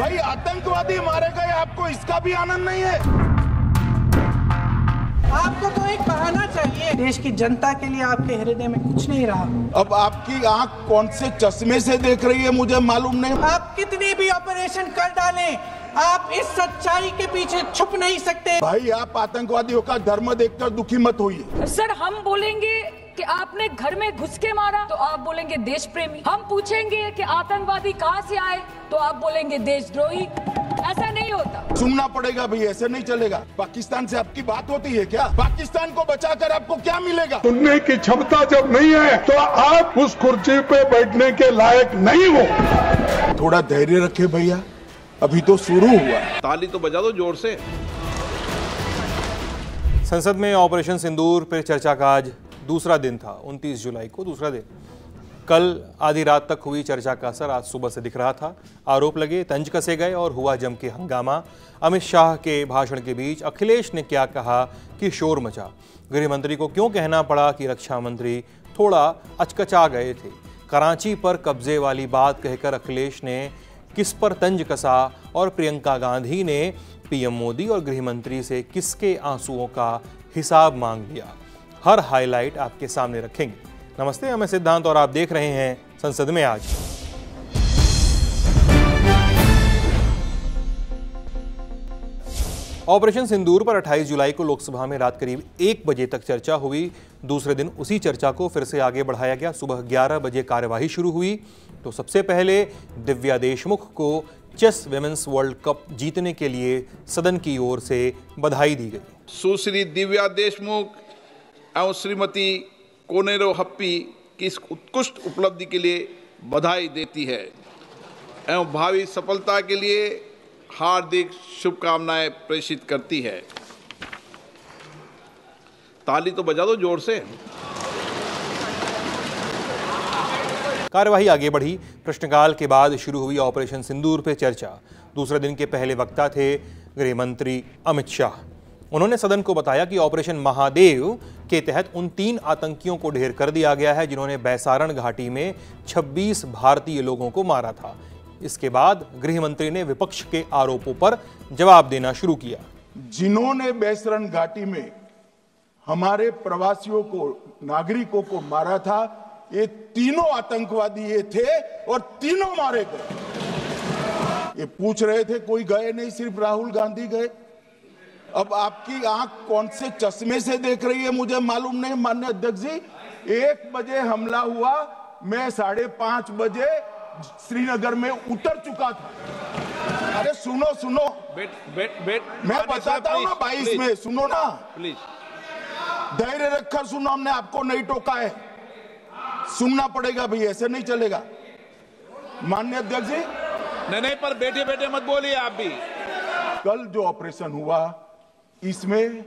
भाई आतंकवादी मारे गए, आपको इसका भी आनंद नहीं है? आपको तो एक बहाना चाहिए। देश की जनता के लिए आपके हृदय में कुछ नहीं रहा। अब आपकी आंख कौन से चश्मे से देख रही है मुझे मालूम नहीं। आप कितने भी ऑपरेशन कर डालें, आप इस सच्चाई के पीछे छुप नहीं सकते। भाई आप आतंकवादियों का धर्म देखकर दुखी मत होइए। सर हम बोलेंगे कि आपने घर में घुस के मारा तो आप बोलेंगे देश प्रेमी। हम पूछेंगे कि आतंकवादी कहां से आए तो आप बोलेंगे देशद्रोही। ऐसा नहीं होता। सुनना पड़ेगा भाई, ऐसे नहीं चलेगा। पाकिस्तान से आपकी बात होती है क्या? पाकिस्तान को बचाकर आपको क्या मिलेगा? सुनने की क्षमता जब नहीं है तो आप उस कुर्सी पे बैठने के लायक नहीं हो। थोड़ा धैर्य रखे भैया, अभी तो शुरू हुआ। ताली तो बजा दो जोर से। संसद में ऑपरेशन सिंदूर पर चर्चा का आज दूसरा दिन था। 29 जुलाई को दूसरा दिन। कल आधी रात तक हुई चर्चा का असर आज सुबह से दिख रहा था। आरोप लगे, तंज कसे गए और हुआ जम के हंगामा। अमित शाह के भाषण के बीच अखिलेश ने क्या कहा कि शोर मचा। गृह मंत्री को क्यों कहना पड़ा कि रक्षा मंत्री थोड़ा अचकचा गए थे। कराची पर कब्जे वाली बात कहकर अखिलेश ने किस पर तंज कसा और प्रियंका गांधी ने पीएम मोदी और गृह मंत्री से किसके आंसुओं का हिसाब मांग लिया। हर हाईलाइट आपके सामने रखेंगे। नमस्ते, मैं सिद्धांत और आप देख रहे हैं संसद में आज। ऑपरेशन सिंदूर पर 28 जुलाई को लोकसभा में रात करीब 1 बजे तक चर्चा हुई। दूसरे दिन उसी चर्चा को फिर से आगे बढ़ाया गया। सुबह 11 बजे कार्यवाही शुरू हुई तो सबसे पहले दिव्या देशमुख को चेस विमेंस वर्ल्ड कप जीतने के लिए सदन की ओर से बधाई दी गई। सुश्री दिव्या देशमुख एवं श्रीमती कोनेरो हप्पी की इस उत्कृष्ट उपलब्धि के लिए बधाई देती है एवं भावी सफलता के लिए हार्दिक शुभकामनाएं प्रेषित करती है। ताली तो बजा दो जोर से। कार्यवाही आगे बढ़ी। प्रश्नकाल के बाद शुरू हुई ऑपरेशन सिंदूर पर चर्चा। दूसरे दिन के पहले वक्ता थे गृह मंत्री अमित शाह। उन्होंने सदन को बताया कि ऑपरेशन महादेव के तहत उन 3 आतंकियों को ढेर कर दिया गया है जिन्होंने बैसारण घाटी में 26 भारतीय लोगों को मारा था। इसके बाद गृह मंत्री ने विपक्ष के आरोपों पर जवाब देना शुरू किया। जिन्होंने बैसारण घाटी में हमारे प्रवासियों को, नागरिकों को मारा था, ये तीनों आतंकवादी ये थे और तीनों मारे गए। ये पूछ रहे थे, कोई गए नहीं, सिर्फ राहुल गांधी गए। अब आपकी आंख कौन से चश्मे से देख रही है मुझे मालूम नहीं। माननीय अध्यक्ष जी, 1 बजे हमला हुआ, मैं 5:30 बजे श्रीनगर में उतर चुका था। अरे सुनो सुनो, मैं बताता हूँ ना 22 में, सुनो ना प्लीज। धैर्य रखकर सुनो, हमने आपको नहीं टोका है। सुनना पड़ेगा भाई, ऐसे नहीं चलेगा। माननीय अध्यक्ष जी, नहीं पर बैठे बैठे मत बोलिए आप भी। कल जो ऑपरेशन हुआ, इसमें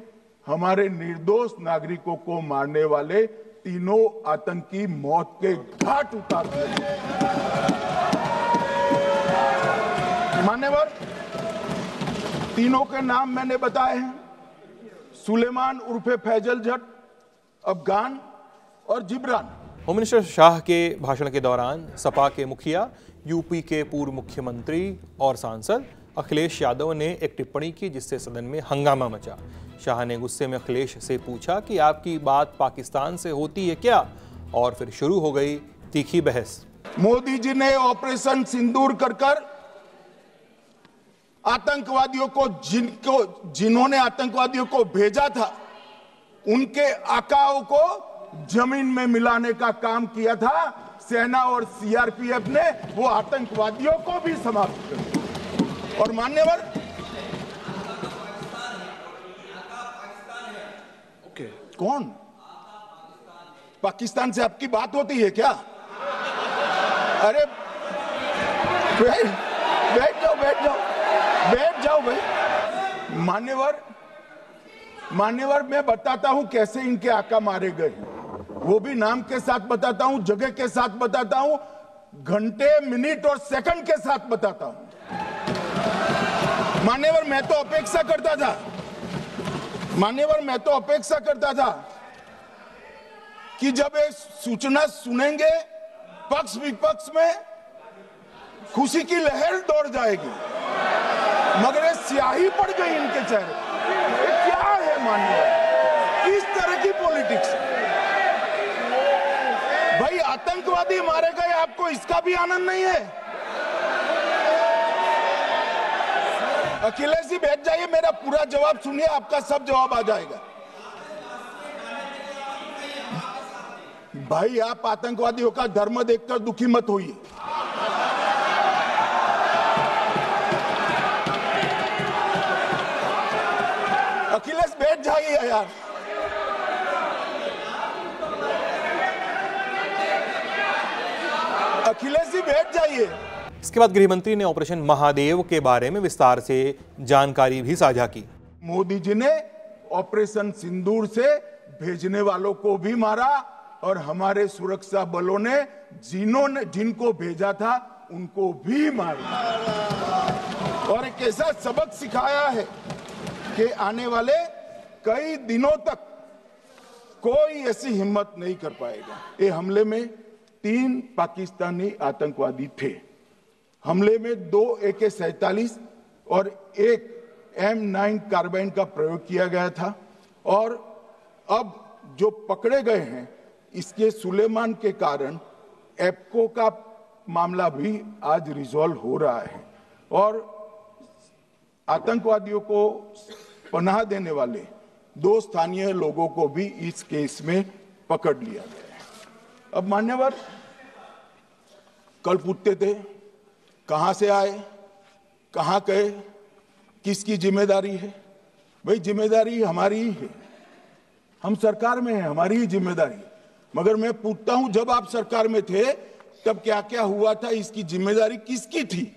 हमारे निर्दोष नागरिकों को मारने वाले तीनों आतंकी मौत के घाट उतार दिए। मान्यवर, तीनों के नाम मैंने बताए हैं। सुलेमान उर्फे फैजल जट, अफगान और जिब्रान। होम मिनिस्टर शाह के भाषण के दौरान सपा के मुखिया, यूपी के पूर्व मुख्यमंत्री और सांसद अखिलेश यादव ने एक टिप्पणी की जिससे सदन में हंगामा मचा। शाह ने गुस्से में अखिलेश से पूछा कि आपकी बात पाकिस्तान से होती है क्या, और फिर शुरू हो गई तीखी बहस। मोदी जी ने ऑपरेशन सिंदूर कर आतंकवादियों को, जिन्होंने आतंकवादियों को भेजा था, उनके आकाओं को जमीन में मिलाने का काम किया था। सेना और सीआरपीएफ ने वो आतंकवादियों को भी समाप्त कर दिया। और मान्यवर, कौन पाकिस्तान से आपकी बात होती है क्या? अरे बैठ जाओ भाई। मान्यवर, मैं बताता हूं कैसे इनके आका मारे गए, वो भी नाम के साथ बताता हूं, जगह के साथ बताता हूं, घंटे, मिनट और सेकंड के साथ बताता हूं। मान्यवर, मैं तो अपेक्षा करता था कि जब एक सूचना सुनेंगे, पक्ष विपक्ष में खुशी की लहर दौड़ जाएगी। मगर ये स्याही पड़ गई इनके चेहरे। ये क्या है माननीय, किस तरह की पॉलिटिक्स? भाई आतंकवादी मारे गए, आपको इसका भी आनंद नहीं है? अखिलेश जी बैठ जाइए, मेरा पूरा जवाब सुनिए, आपका सब जवाब आ जाएगा। भाई आप आतंकवादियों का धर्म देखकर दुखी मत होइए। अखिलेश बैठ जाइए यार। अखिलेश जी बैठ जाइए। इसके बाद गृहमंत्री ने ऑपरेशन महादेव के बारे में विस्तार से जानकारी भी साझा की। मोदी जी ने ऑपरेशन सिंदूर से भेजने वालों को भी मारा और हमारे सुरक्षा बलों ने जिनको भेजा था उनको भी मारा और एक ऐसा सबक सिखाया है कि आने वाले कई दिनों तक कोई ऐसी हिम्मत नहीं कर पाएगा। ये हमले में 3 पाकिस्तानी आतंकवादी थे। हमले में 2 AK-47 और 1 M9 कार्बाइन का प्रयोग किया गया था और अब जो पकड़े गए हैं इसके सुलेमान के कारण एप्को का मामला भी आज रिजॉल्व हो रहा है और आतंकवादियों को पनाह देने वाले 2 स्थानीय लोगों को भी इस केस में पकड़ लिया गया है। अब मान्यवर कल पूछते थे कहां से आए, कहां गए, किसकी जिम्मेदारी है? भाई जिम्मेदारी हमारी ही है, हम सरकार में हैं, हमारी ही जिम्मेदारी है। मगर मैं पूछता हूं जब आप सरकार में थे तब क्या क्या हुआ था, इसकी जिम्मेदारी किसकी थी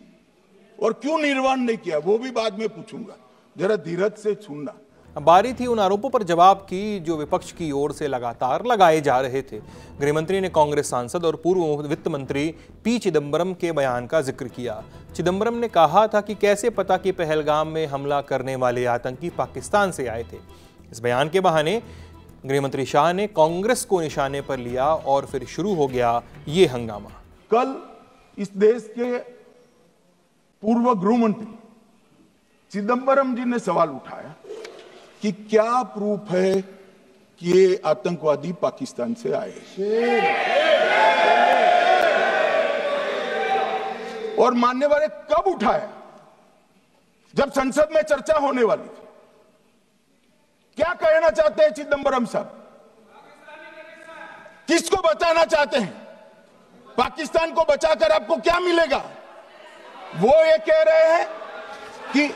और क्यों निर्वहन नहीं किया, वो भी बाद में पूछूंगा। जरा धीरज से सुनना। बारी थी उन आरोपों पर जवाब की जो विपक्ष की ओर से लगातार लगाए जा रहे थे। गृहमंत्री ने कांग्रेस सांसद और पूर्व वित्त मंत्री पी चिदम्बरम के बयान का जिक्र किया। चिदम्बरम ने कहा था कि कैसे पता कि पहलगाम में हमला करने वाले आतंकी पाकिस्तान से आए थे। इस बयान के बहाने गृहमंत्री शाह ने कांग्रेस को निशाने पर लिया और फिर शुरू हो गया ये हंगामा। कल इस देश के पूर्व गृह मंत्री चिदम्बरम जी ने सवाल उठाया कि क्या प्रूफ है कि ये आतंकवादी पाकिस्तान से आए, और मान्यवर कब उठाया? जब संसद में चर्चा होने वाली थी। क्या कहना चाहते हैं चिदम्बरम साहब? किसको बचाना चाहते हैं? पाकिस्तान को बचाकर आपको क्या मिलेगा? वो ये कह रहे हैं कि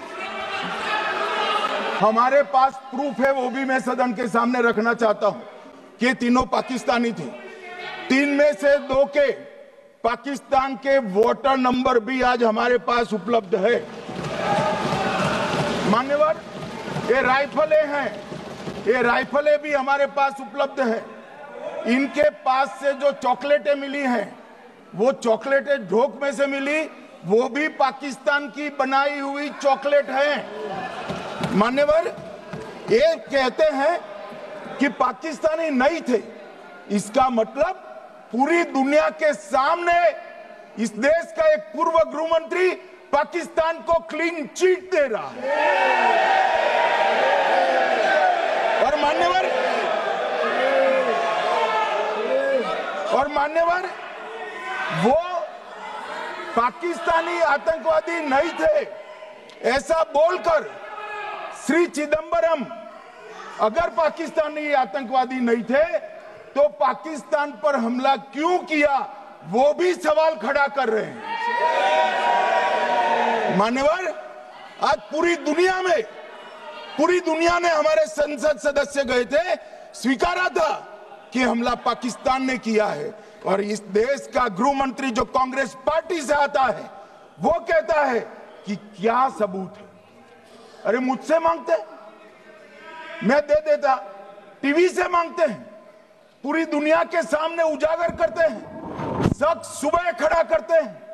हमारे पास प्रूफ है, वो भी मैं सदन के सामने रखना चाहता हूं कि तीनों पाकिस्तानी थे। 3 में से 2 के पाकिस्तान के वोटर नंबर भी आज हमारे पास उपलब्ध है। मान्यवर ये राइफलें हैं, ये राइफलें भी हमारे पास उपलब्ध है। इनके पास से जो चॉकलेटें मिली हैं वो चॉकलेटें ढोक में से मिली, वो भी पाकिस्तान की बनाई हुई चॉकलेट है। मान्यवर ये कहते हैं कि पाकिस्तानी नहीं थे, इसका मतलब पूरी दुनिया के सामने इस देश का एक पूर्व गृह मंत्री पाकिस्तान को क्लीन चिट दे रहा है। और मान्यवर वो पाकिस्तानी आतंकवादी नहीं थे ऐसा बोलकर श्री चिदम्बरम अगर पाकिस्तानी आतंकवादी नहीं थे तो पाकिस्तान पर हमला क्यों किया वो भी सवाल खड़ा कर रहे हैं। मान्यवर आज पूरी दुनिया ने हमारे संसद सदस्य गए थे, स्वीकारा था कि हमला पाकिस्तान ने किया है, और इस देश का गृह मंत्री जो कांग्रेस पार्टी से आता है वो कहता है कि क्या सबूत है। अरे मुझसे मांगते मैं दे देता, टीवी से मांगते हैं, पूरी दुनिया के सामने उजागर करते हैं, शख्स सुबह खड़ा करते हैं।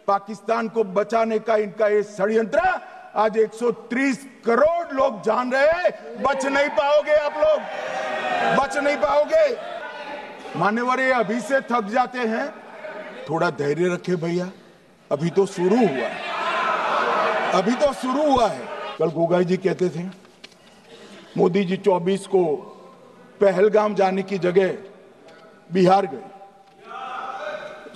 पाकिस्तान को बचाने का इनका ये षड्यंत्र आज 130 करोड़ लोग जान रहे हैं। बच नहीं पाओगे आप लोग, बच नहीं पाओगे। मान्यवर ये अभी से थक जाते हैं, थोड़ा धैर्य रखे भैया, अभी तो शुरू हुआ है। अभी तो शुरू हुआ है। कल गोगाई जी कहते थे मोदी जी 24 को पहलगाम जाने की जगह बिहार गए।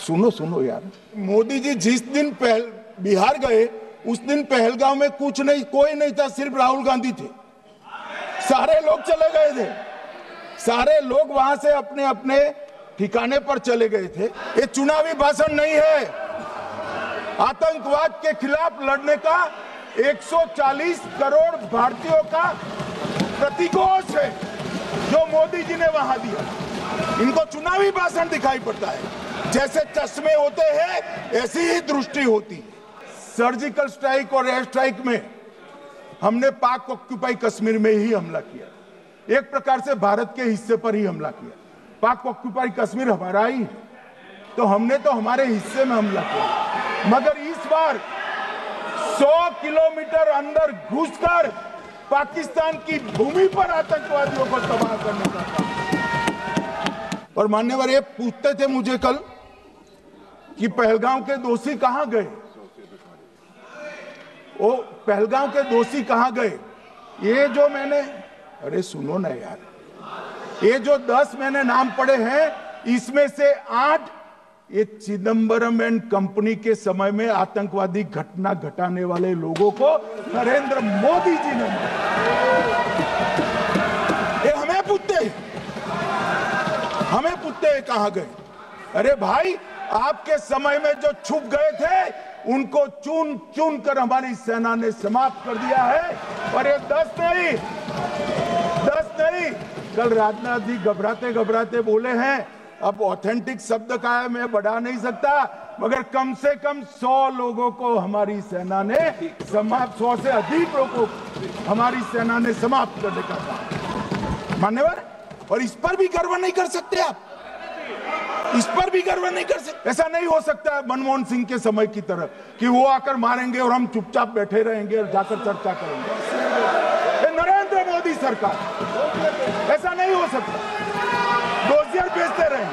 सुनो यार, मोदी जी जिस दिन बिहार गए उस दिन पहलगाम में कुछ नहीं, कोई नहीं था, सिर्फ राहुल गांधी थे। सारे लोग चले गए थे, सारे लोग वहां से अपने अपने ठिकाने पर चले गए थे। ये चुनावी भाषण नहीं है, आतंकवाद के खिलाफ लड़ने का 140 करोड़ भारतीयों का प्रतिघोष है जो मोदी जी ने वहां दिया। इनको चुनावी भाषण दिखाई पड़ता है। जैसे चश्मे होते हैं ऐसी ही दृष्टि होती है। सर्जिकल स्ट्राइक और एयर स्ट्राइक में हमने पाक ऑक्यूपाई कश्मीर में ही हमला किया, एक प्रकार से भारत के हिस्से पर ही हमला किया। पाक ऑक्यूपाई कश्मीर हमारा ही है, तो हमने तो हमारे हिस्से में हमला किया। मगर इस बार 100 किलोमीटर अंदर घुसकर पाकिस्तान की भूमि पर आतंकवादियों को तबाह करने का काम। और मान्यवर ये पूछते थे मुझे कल कि पहलगाम के दोषी कहां गए, वो पहलगाम के दोषी कहां गए। ये जो मैंने, अरे सुनो ना यार, ये जो 10 मैंने नाम पढ़े हैं इसमें से 8 ये चिदम्बरम एंड कंपनी के समय में आतंकवादी घटना घटाने वाले लोगों को नरेंद्र मोदी जी ने मारा। ये हमें पूछते हैं कहां गए। अरे भाई, आपके समय में जो छुप गए थे उनको चुन चुन कर हमारी सेना ने समाप्त कर दिया है। और ये 10 नहीं, कल राजनाथ जी घबराते घबराते बोले हैं, अब ऑथेंटिक शब्द का है मैं बढ़ा नहीं सकता, मगर कम से कम 100 लोगों को हमारी सेना ने समाप्त, 100 से अधिक लोगों को हमारी सेना ने समाप्त करने का काम। मान्यवर, और इस पर भी गर्व नहीं कर सकते आप, इस पर भी गर्व नहीं कर सकते। ऐसा नहीं हो सकता है मनमोहन सिंह के समय की तरह कि वो आकर मारेंगे और हम चुपचाप बैठे रहेंगे और जाकर चर्चा करेंगे। नरेंद्र मोदी सरकार, ऐसा नहीं हो सकता। डोजियर भेजते रहे।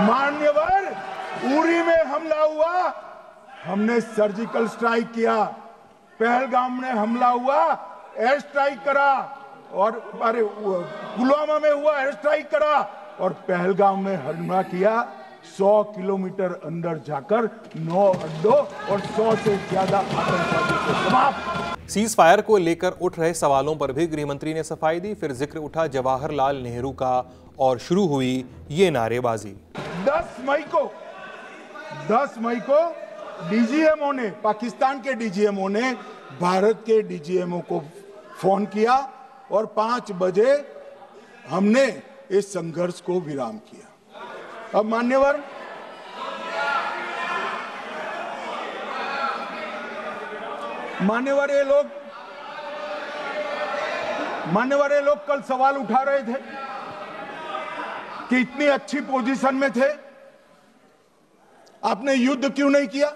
मान्यवर, उरी में हमला हुआ, हमने सर्जिकल स्ट्राइक किया। पहलगाम में हमला हुआ, एयर स्ट्राइक करा। और अरे पुलवामा में हुआ, एयर स्ट्राइक करा। और पहलगाम में हमला किया, 100 किलोमीटर अंदर जाकर 9 अड्डों और 100 से ज्यादा आतंकवादियों को समाप्त। सीज फायर को लेकर उठ रहे सवालों पर भी गृहमंत्री ने सफाई दी। फिर जिक्र उठा जवाहरलाल नेहरू का और शुरू हुई ये नारेबाजी। 10 मई को डीजीएमओ ने, पाकिस्तान के डीजीएमओ ने भारत के डीजीएमओ को फोन किया और 5 बजे हमने इस संघर्ष को विराम किया। अब मान्यवर, ये लोग कल सवाल उठा रहे थे कि इतनी अच्छी पोजीशन में थे, आपने युद्ध क्यों नहीं किया।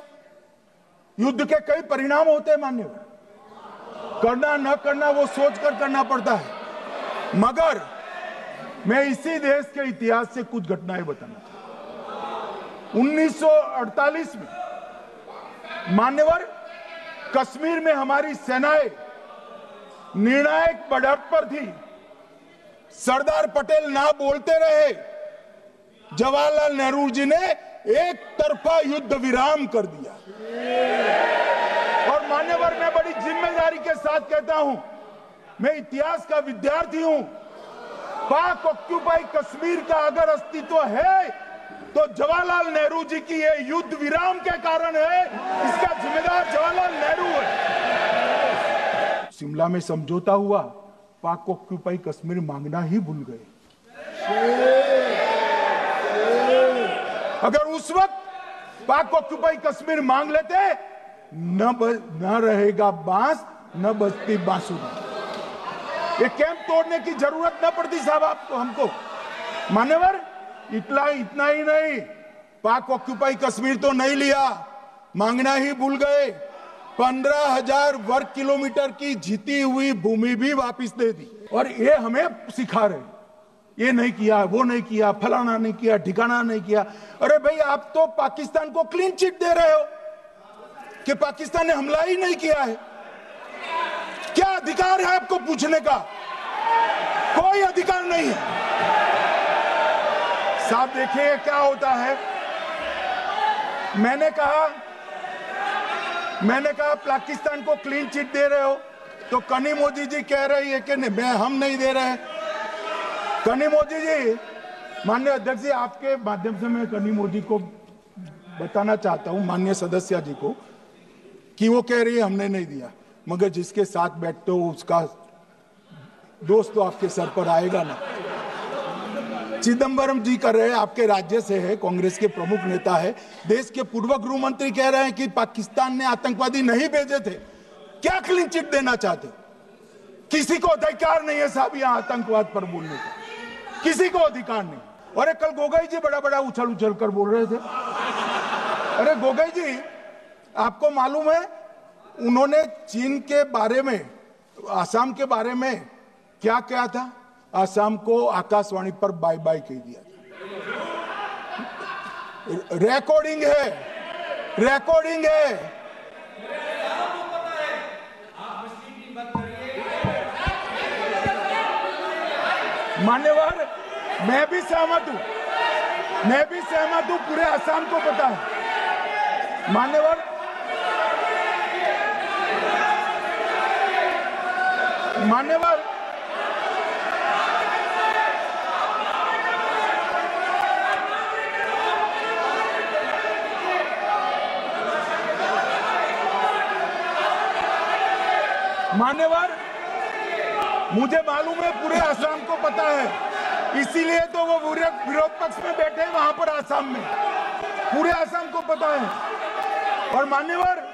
युद्ध के कई परिणाम होते हैं मान्यवर, करना न करना वो सोचकर करना पड़ता है। मगर मैं इसी देश के इतिहास से कुछ घटनाएं बताना चाहता हूं। 1948 में मान्यवर, कश्मीर में हमारी सेनाएं निर्णायक बढ़त पर थी। सरदार पटेल ना बोलते रहे, जवाहरलाल नेहरू जी ने एक तरफा युद्ध विराम कर दिया। और मान्यवर, मैं बड़ी जिम्मेदारी के साथ कहता हूं, मैं इतिहास का विद्यार्थी हूं। पाक ऑक्यूपाई कश्मीर का अगर अस्तित्व है तो जवाहरलाल नेहरू जी की ये युद्ध विराम के कारण है। इसका जिम्मेदार जवाहरलाल नेहरू है। शिमला में समझौता हुआ, पाक ऑक्यूपाई कश्मीर मांगना ही भूल गए। अगर उस वक्त पाक ऑक्यूपाई कश्मीर मांग लेते, न रहेगा बांस, न बजती बांसुरी। ये कैंप तोड़ने की जरूरत न पड़ती साहब आपको, हमको। मान्यवर, इतना ही नहीं, पाक ऑक्यूपाई कश्मीर तो नहीं लिया, मांगना ही भूल गए। 15,000 वर्ग किलोमीटर की जीती हुई भूमि भी वापस दे दी। और ये हमें सिखा रहे, ये नहीं किया, वो नहीं किया, फलाना नहीं किया, ठिकाना नहीं किया। अरे भाई, आप तो पाकिस्तान को क्लीन चिट दे रहे हो। कि पाकिस्तान ने हमला ही नहीं किया है? क्या अधिकार है आपको पूछने का? कोई अधिकार नहीं है। साहब देखिए क्या होता है। मैंने कहा पाकिस्तान को क्लीन चिट दे रहे हो, तो कनी मोदी जी कह रही है कि नहीं, हम नहीं दे रहे हैं। कनी मोदी जी, माननीय अध्यक्ष जी, आपके माध्यम से मैं कनी मोदी को बताना चाहता हूं, माननीय सदस्य जी को, कि वो कह रही है हमने नहीं दिया, मगर जिसके साथ बैठते हो उसका दोस्त तो आपके सर पर आएगा ना। चिदंबरम जी कर रहे हैं, आपके राज्य से है, कांग्रेस के प्रमुख नेता है, देश के पूर्व गृह मंत्री कह रहे हैं कि पाकिस्तान ने आतंकवादी नहीं भेजे थे। क्या क्लीन चिट देना चाहते? किसी को अधिकार नहीं है साहब यहां आतंकवाद पर बोलने का, किसी को अधिकार नहीं। और कल गोगोई जी बड़ा उछल कर बोल रहे थे। अरे गोगोई जी, आपको मालूम है उन्होंने चीन के बारे में, आसाम के बारे में क्या कहा था? आसाम को आकाशवाणी पर बाय बाय कह दिया था। रिकॉर्डिंग है। मान्यवर, मैं भी सहमत हूं, पूरे आसाम को पता है। मान्यवर, मुझे मालूम है पूरे आसाम को पता है, इसीलिए तो वो विरोध पक्ष में बैठे हैं वहां पर आसाम में। पूरे आसाम को पता है। और मान्यवर,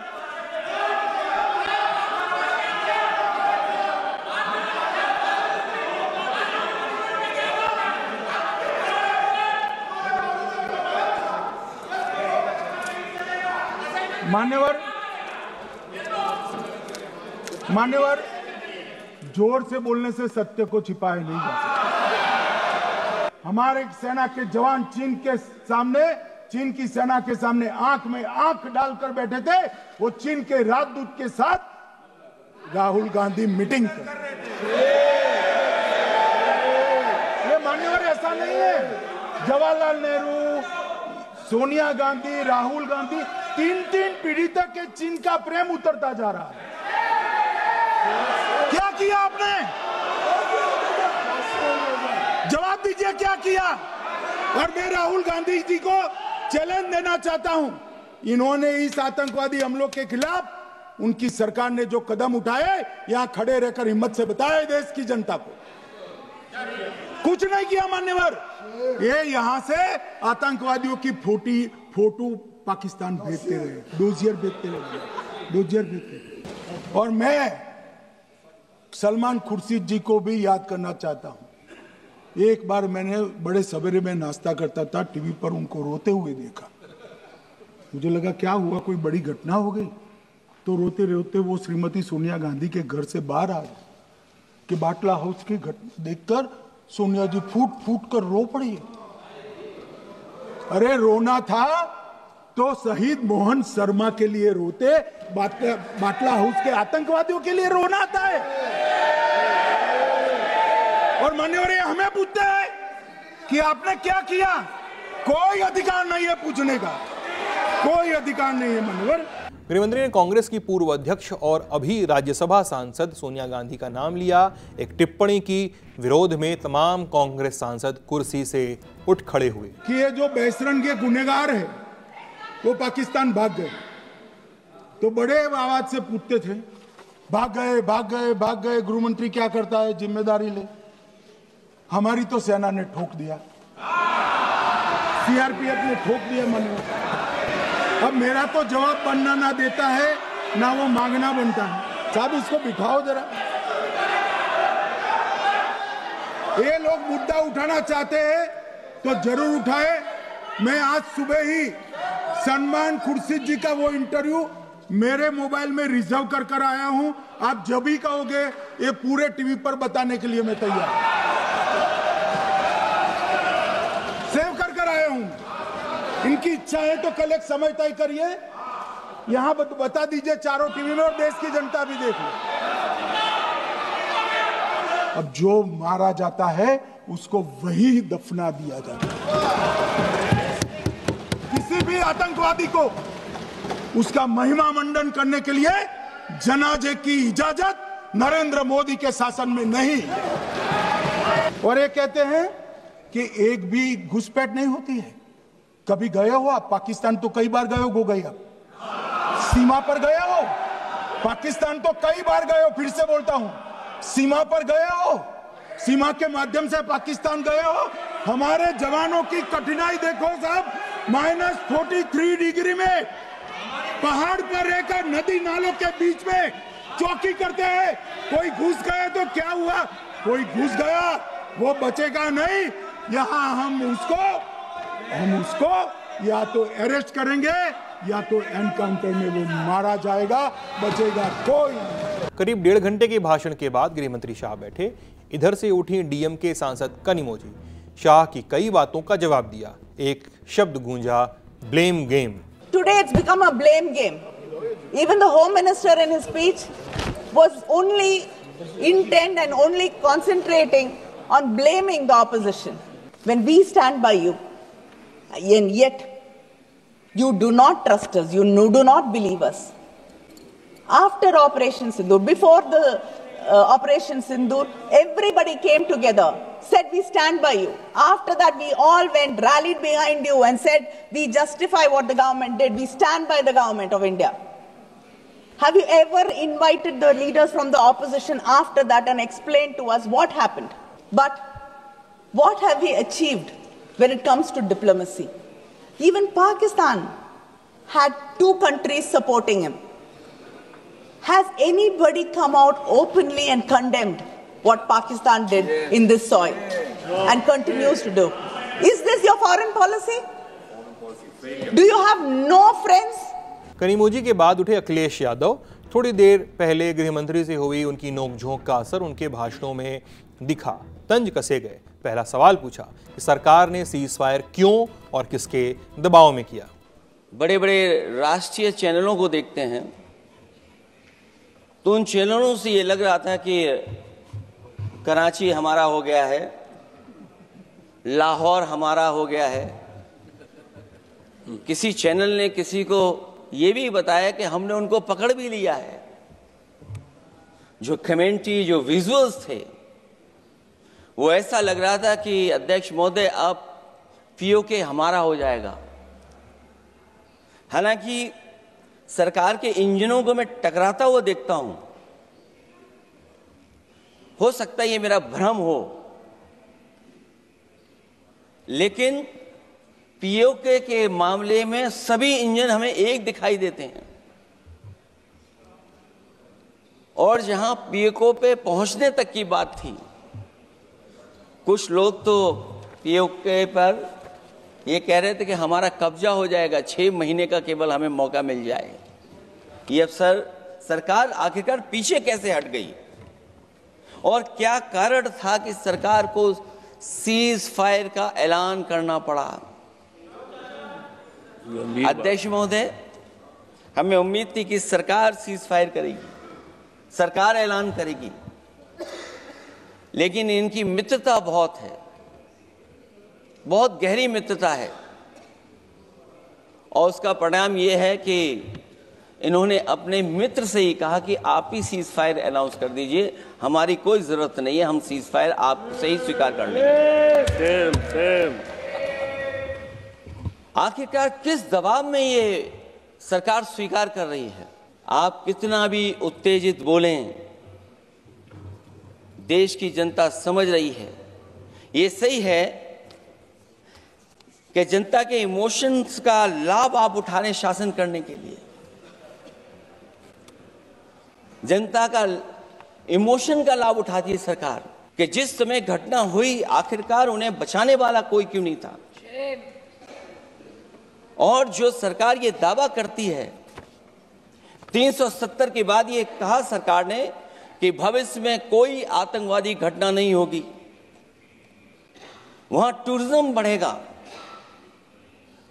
जोर से बोलने से सत्य को छिपाया नहीं जा सकता। हमारे सेना के जवान चीन की सेना के सामने आंख में आंख डालकर बैठे थे। वो चीन के राजदूत के साथ राहुल गांधी मीटिंग कर रहे थे। ये मान्यवर ऐसा नहीं है। जवाहरलाल नेहरू, सोनिया गांधी, राहुल गांधी, तीन पीढ़ी तक के चीन का प्रेम उतरता जा रहा है। क्या किया आपने? जवाब दीजिए, क्या किया? और मैं राहुल गांधी जी को चैलेंज देना चाहता हूं, इन्होंने इस आतंकवादी हमलों के खिलाफ उनकी सरकार ने जो कदम उठाए, यहां खड़े रहकर हिम्मत से बताए देश की जनता को। कुछ नहीं किया मान्यवर। ये यहां से आतंकवादियों की फोटो पाकिस्तान भेजते रहे, डोजियर भेजते रहे। और मैं सलमान खुर्शीद जी को भी याद करना चाहता हूं। एक बार मैंने बड़े सवेरे में नाश्ता करता था, टीवी पर उनको रोते हुए देखा। मुझे लगा क्या हुआ, कोई बड़ी घटना हो गई। तो रोते रोते वो श्रीमती सोनिया गांधी के घर से बाहर आ गए कि बाटला हाउस की घटना देखकर सोनिया जी फूट कर रो पड़ी। अरे रोना था तो शहीद मोहन शर्मा के लिए रोते, बाटला हाउस के आतंकवादियों के लिए रोना आता है। और मान्यवर हमें पूछते हैं कि आपने क्या किया? कोई अधिकार नहीं है पूछने का, कोई अधिकार नहीं है मान्यवर। गृहमंत्री ने कांग्रेस की पूर्व अध्यक्ष और अभी राज्यसभा सांसद सोनिया गांधी का नाम लिया। एक टिप्पणी की विरोध में तमाम कांग्रेस सांसद कुर्सी से उठ खड़े हुए कि ये जो बेसरन के गुनहगार है वो पाकिस्तान भाग गए। तो बड़े आवाज से पूछते थे, भाग गए, गृह मंत्री क्या करता है, जिम्मेदारी ले। हमारी तो सेना ने ठोक दिया, सीआरपीएफ ने ठोक दिया। मन अब मेरा तो जवाब बनना ना देता है, ना वो मांगना बनता है। साहब इसको बिठाओ जरा। ये लोग मुद्दा उठाना चाहते हैं तो जरूर उठाए। मैं आज सुबह ही सलमान खुर्शीद जी का वो इंटरव्यू मेरे मोबाइल में रिजर्व कर आया हूं। आप जब भी कहोगे ये पूरे टीवी पर बताने के लिए मैं तैयार हूं। सेव कर आया हूं। इनकी इच्छा है तो कल एक समय तय करिए यहां बता दीजिए चारों टीवी में, और देश की जनता भी देख लो। अब जो मारा जाता है उसको वही दफना दिया जाता है। किसी भी आतंकवादी को उसका महिमा मंडन करने के लिए जनाजे की इजाजत नरेंद्र मोदी के शासन में नहीं। और ये कहते हैं कि एक भी घुसपैठ नहीं होती है। कभी गए हो आप पाकिस्तान? तो कई बार गए हो गया, सीमा पर गए हो? पाकिस्तान तो कई बार गए हो, फिर से बोलता हूं, सीमा पर गए हो? सीमा के माध्यम से पाकिस्तान गए हो? हमारे जवानों की कठिनाई देखो साहब, -43 डिग्री में पहाड़ पर रहकर नदी नालों के बीच में चौकी करते हैं। कोई घुस गए तो क्या हुआ? कोई घुस गया वो बचेगा नहीं। यहां हम उसको या तो अरेस्ट करेंगे या तो एनकाउंटर में वो मारा जाएगा, बचेगा कोई। करीब 1.5 घंटे के भाषण के बाद गृह मंत्री शाह बैठे। इधर से उठी डीएमके सांसद कनिमोझी। शाह की कई बातों का जवाब दिया। एक शब्द गूंजा, blame game. Today it's become a blame game. Even the Home Minister in his speech was only intent and only concentrating on blaming the opposition. When we stand by you, and yet you do not trust us, you do not believe us. After Operation Sindoor, before the Operation Sindoor, everybody came together, said we stand by you. After that, we all went, rallied behind you and said we justify what the government did. We stand by the government of India. Have you ever invited the leaders from the opposition after that and explained to us what happened? But what have we achieved when it comes to diplomacy? Even Pakistan had 2 countries supporting him. Has anybody come out openly and condemned what Pakistan did in this soil and continues to do? Is this your foreign policy? Do you have no friends? Kanimozhi के बाद उठे अखिलेश यादव। थोड़ी देर पहले गृह मंत्री से हुई उनकी नोकझोंक का असर उनके भाषणों में दिखा। तंज कसे गए। पहला सवाल पूछा कि सरकार ने सीज फायर क्यों और किसके दबाव में किया। बड़े बड़े राष्ट्रीय चैनलों को देखते हैं तो उन चैनलों से ये लग रहा था कि कराची हमारा हो गया है, लाहौर हमारा हो गया है। किसी चैनल ने किसी को ये भी बताया कि हमने उनको पकड़ भी लिया है। जो कमेंट्री, जो विजुअल्स थे, वो ऐसा लग रहा था कि अध्यक्ष महोदय अब पीओके हमारा हो जाएगा। हालांकि सरकार के इंजनों को मैं टकराता हुआ देखता हूं। हो सकता है ये मेरा भ्रम हो, लेकिन पीओके के मामले में सभी इंजन हमें एक दिखाई देते हैं। और जहां पीओके पे पहुंचने तक की बात थी, कुछ लोग तो पीओके पर ये कह रहे थे कि हमारा कब्जा हो जाएगा, 6 महीने का केवल हमें मौका मिल जाए। ये अफसर सरकार आखिरकार पीछे कैसे हट गई और क्या कारण था कि सरकार को सीज फायर का ऐलान करना पड़ा? अध्यक्ष महोदय, हमें उम्मीद थी कि सरकार सीज फायर करेगी, सरकार ऐलान करेगी, लेकिन इनकी मित्रता बहुत है, बहुत गहरी मित्रता है। और उसका परिणाम यह है कि इन्होंने अपने मित्र से ही कहा कि आप ही सीज फायर अनाउंस कर दीजिए, हमारी कोई जरूरत नहीं है, हम सीज फायर आपसे ही स्वीकार कर लेंगे। आखिरकार किस दबाव में ये सरकार स्वीकार कर रही है? आप कितना भी उत्तेजित बोलें, देश की जनता समझ रही है। ये सही है कि जनता के इमोशंस का लाभ आप उठा रहे हैं शासन करने के लिए। जनता का इमोशन का लाभ उठाती है सरकार कि जिस समय घटना हुई आखिरकार उन्हें बचाने वाला कोई क्यों नहीं था। और जो सरकार ये दावा करती है, 370 के बाद ये कहा सरकार ने कि भविष्य में कोई आतंकवादी घटना नहीं होगी, वहां टूरिज्म बढ़ेगा।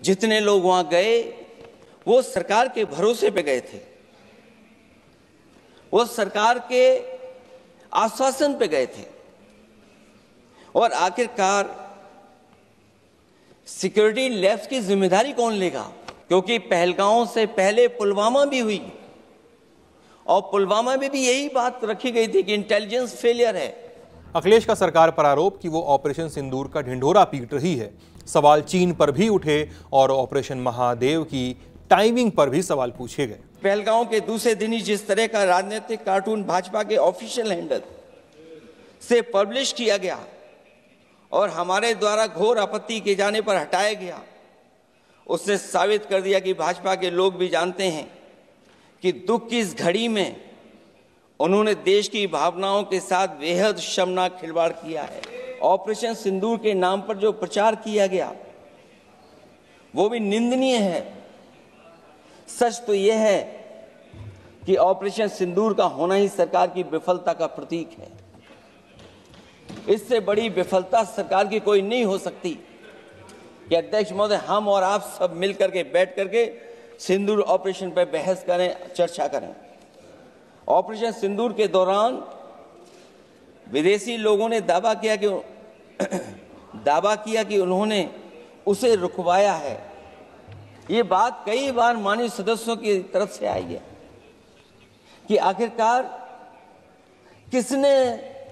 जितने लोग वहां गए वो सरकार के भरोसे पे गए थे, वो सरकार के आश्वासन पे गए थे, और आखिरकार सिक्योरिटी लैप्स की जिम्मेदारी कौन लेगा? क्योंकि पहलगांव से पहले पुलवामा भी हुई, और पुलवामा में भी यही बात रखी गई थी कि इंटेलिजेंस फेलियर है। अखिलेश का सरकार पर आरोप कि वो ऑपरेशन सिंदूर का ढिंढोरा पीट रही है। सवाल चीन पर भी उठे और ऑपरेशन महादेव की टाइमिंग पर भी सवाल पूछे गए। पहलगांव के दूसरे दिन ही जिस तरह का राजनीतिक कार्टून भाजपा के ऑफिशियल हैंडल से पब्लिश किया गया और हमारे द्वारा घोर आपत्ति किए जाने पर हटाया गया, उसने साबित कर दिया कि भाजपा के लोग भी जानते हैं कि दुख की इस घड़ी में उन्होंने देश की भावनाओं के साथ बेहद शर्मनाक खिलवाड़ किया है। ऑपरेशन सिंदूर के नाम पर जो प्रचार किया गया वो भी निंदनीय है। सच तो यह है कि ऑपरेशन सिंदूर का होना ही सरकार की विफलता का प्रतीक है। इससे बड़ी विफलता सरकार की कोई नहीं हो सकती कि अध्यक्ष महोदय हम और आप सब मिल करके बैठ करके सिंदूर ऑपरेशन पर बहस करें, चर्चा करें। ऑपरेशन सिंदूर के दौरान विदेशी लोगों ने दावा किया कि उन्होंने उसे रुकवाया है। ये बात कई बार माननीय सदस्यों की तरफ से आई है कि आखिरकार किसने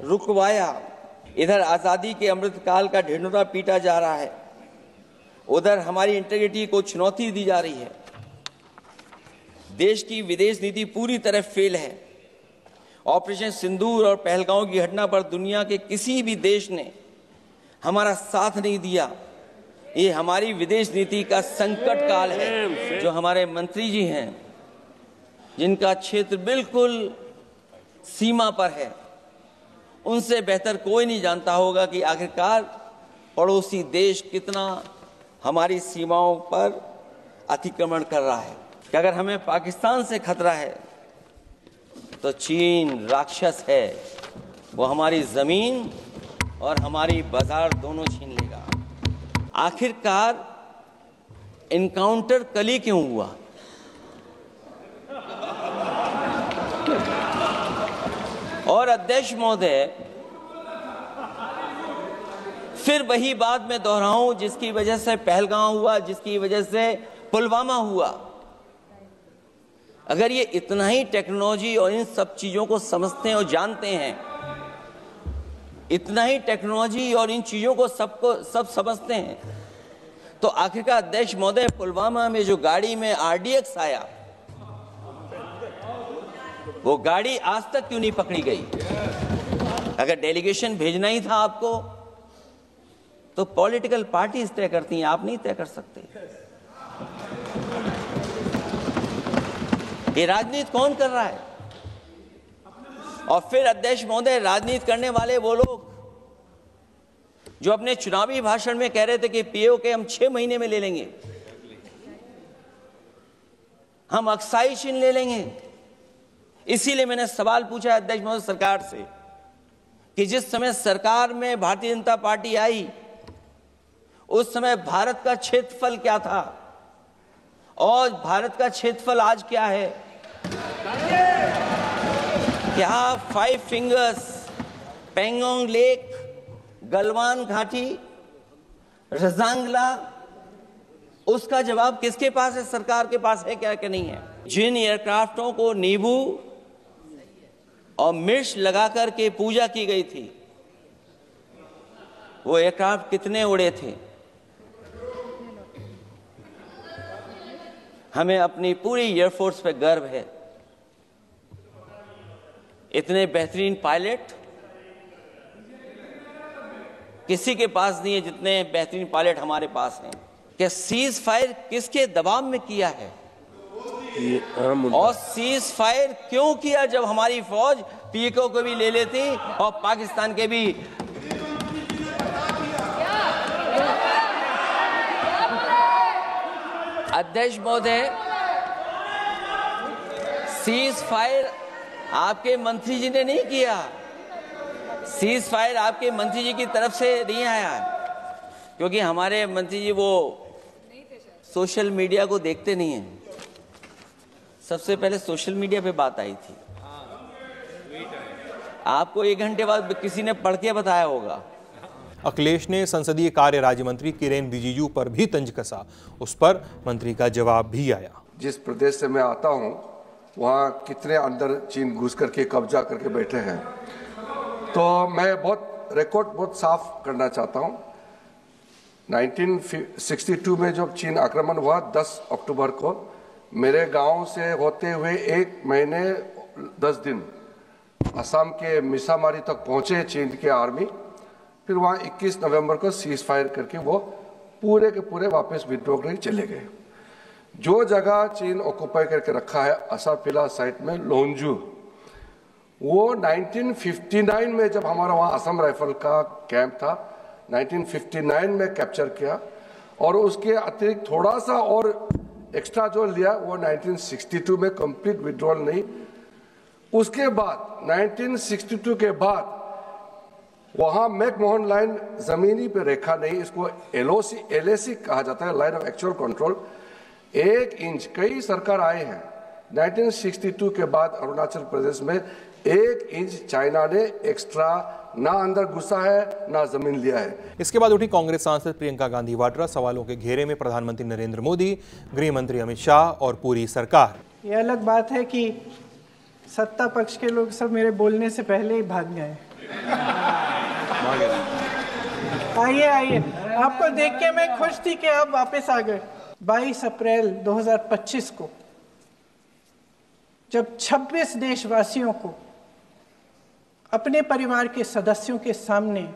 रुकवाया। इधर आजादी के अमृतकाल का ढिंढोरा पीटा जा रहा है, उधर हमारी इंटीग्रिटी को चुनौती दी जा रही है। देश की विदेश नीति पूरी तरह फेल है। ऑपरेशन सिंदूर और पहलगांव की घटना पर दुनिया के किसी भी देश ने हमारा साथ नहीं दिया। ये हमारी विदेश नीति का संकट काल है। जो हमारे मंत्री जी हैं, जिनका क्षेत्र बिल्कुल सीमा पर है, उनसे बेहतर कोई नहीं जानता होगा कि आखिरकार पड़ोसी देश कितना हमारी सीमाओं पर अतिक्रमण कर रहा है। कि अगर हमें पाकिस्तान से खतरा है तो चीन राक्षस है, वो हमारी जमीन और हमारी बाजार दोनों छीन लेगा। आखिरकार इनकाउंटर कल ही क्यों हुआ? और अध्यक्ष महोदय, फिर वही बात मैं दोहराऊं जिसकी वजह से पहलगांव हुआ, जिसकी वजह से पुलवामा हुआ। अगर ये इतना ही टेक्नोलॉजी और इन सब चीजों को समझते हैं और जानते हैं, इतना ही टेक्नोलॉजी और इन चीजों को सब समझते हैं, तो आखिरकार अध्यक्ष महोदय पुलवामा में जो गाड़ी में RDX आया, वो गाड़ी आज तक क्यों नहीं पकड़ी गई? अगर डेलीगेशन भेजना ही था आपको तो पॉलिटिकल पार्टीज तय करती हैं, आप नहीं तय कर सकते। ये राजनीति कौन कर रहा है? और फिर अध्यक्ष महोदय, राजनीति करने वाले वो लोग जो अपने चुनावी भाषण में कह रहे थे कि POK हम 6 महीने में ले लेंगे, हम अक्साई चीन ले लेंगे। इसीलिए मैंने सवाल पूछा अध्यक्ष महोदय सरकार से कि जिस समय सरकार में भारतीय जनता पार्टी आई, उस समय भारत का क्षेत्रफल क्या था और भारत का क्षेत्रफल आज क्या है? क्या 5 फिंगर्स, पेंगोंग लेक, गलवान घाटी, रजांगला, उसका जवाब किसके पास है? सरकार के पास है क्या कि नहीं है? जिन एयरक्राफ्टों को नींबू और मिर्च लगाकर के पूजा की गई थी, वो एयरक्राफ्ट कितने उड़े थे? हमें अपनी पूरी एयरफोर्स पे गर्व है। इतने बेहतरीन पायलट किसी के पास नहीं है जितने बेहतरीन पायलट हमारे पास हैं। क्या सीज फायर किसके दबाव में किया है? और सीज फायर क्यों किया जब हमारी फौज POK को भी ले लेती और पाकिस्तान के भी? अध्यक्ष महोदय, सीज फायर आपके मंत्री जी ने नहीं किया। सीज फायर आपके मंत्री जी की तरफ से नहीं आया, क्योंकि हमारे मंत्री जी वो सोशल मीडिया को देखते नहीं हैं। सबसे पहले सोशल मीडिया पे बात आई थी, आपको 1 घंटे बाद किसी ने पढ़ के बताया होगा। अखिलेश ने संसदीय कार्य राज्य मंत्री किरेन रिजिजू पर भी तंज कसा, उस पर मंत्री का जवाब भी आया। जिस प्रदेश से मैं आता हूं, वहां कितने अंदर चीन घुस करके कब्जा करके बैठे हैं, तो मैं रिकॉर्ड बहुत साफ करना चाहता हूं। 1962 में जब चीन आक्रमण हुआ 10 अक्टूबर को, मेरे गांव से होते हुए 1 महीने 10 दिन असम के मिसामारी तक पहुंचे चीन के आर्मी, फिर वहां 21 नवंबर को सीज फायर करके वो पूरे के पूरे वापस विड्रॉ करके चले गए। जो जगह चीन ऑक्युपाई करके रखा है असाफिला साइट में लोंजू, वो 1959 में जब हमारा वहाँ असम राइफल का कैंप था 1959 में कैप्चर किया, और उसके अतिरिक्त थोड़ा सा और एक्स्ट्रा जो लिया वो 1962 में कंप्लीट विड्रॉल नहीं। उसके बाद 1962 के बाद वहाँ मैकमोहन लाइन जमीनी पे रेखा नहीं, इसको LAC कहा जाता है, line of actual control. 1 inch, कई सरकार आए हैं 1962 के बाद अरुणाचल प्रदेश में 1 इंच चाइना ने एक्स्ट्रा ना अंदर घुसा है ना जमीन लिया है। इसके बाद उठी कांग्रेस सांसद प्रियंका गांधी वाड्रा, सवालों के घेरे में प्रधानमंत्री नरेंद्र मोदी, गृह मंत्री अमित शाह और पूरी सरकार। ये अलग बात है कि सत्ता पक्ष के लोग सब मेरे बोलने से पहले ही भाग गए। आइए, आपको देख के मैं खुश थी कि आप वापस आ गए। 22 अप्रैल 2025 को जब 26 देशवासियों को अपने परिवार के सदस्यों के सामने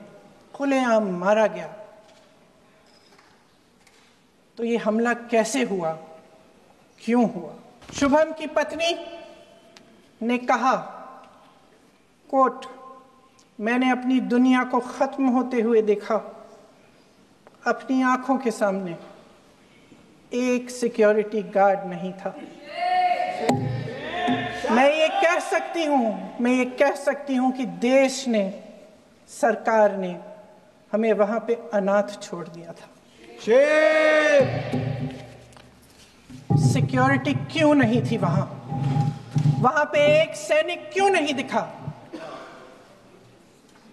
खुलेआम मारा गया, तो ये हमला कैसे हुआ, क्यों हुआ? शुभम की पत्नी ने कहा, कोट, मैंने अपनी दुनिया को खत्म होते हुए देखा, अपनी आंखों के सामने एक सिक्योरिटी गार्ड नहीं था। मैं ये कह सकती हूं कि देश ने, सरकार ने हमें वहां पे अनाथ छोड़ दिया था। सिक्योरिटी क्यों नहीं थी वहां पे एक सैनिक क्यों नहीं दिखा?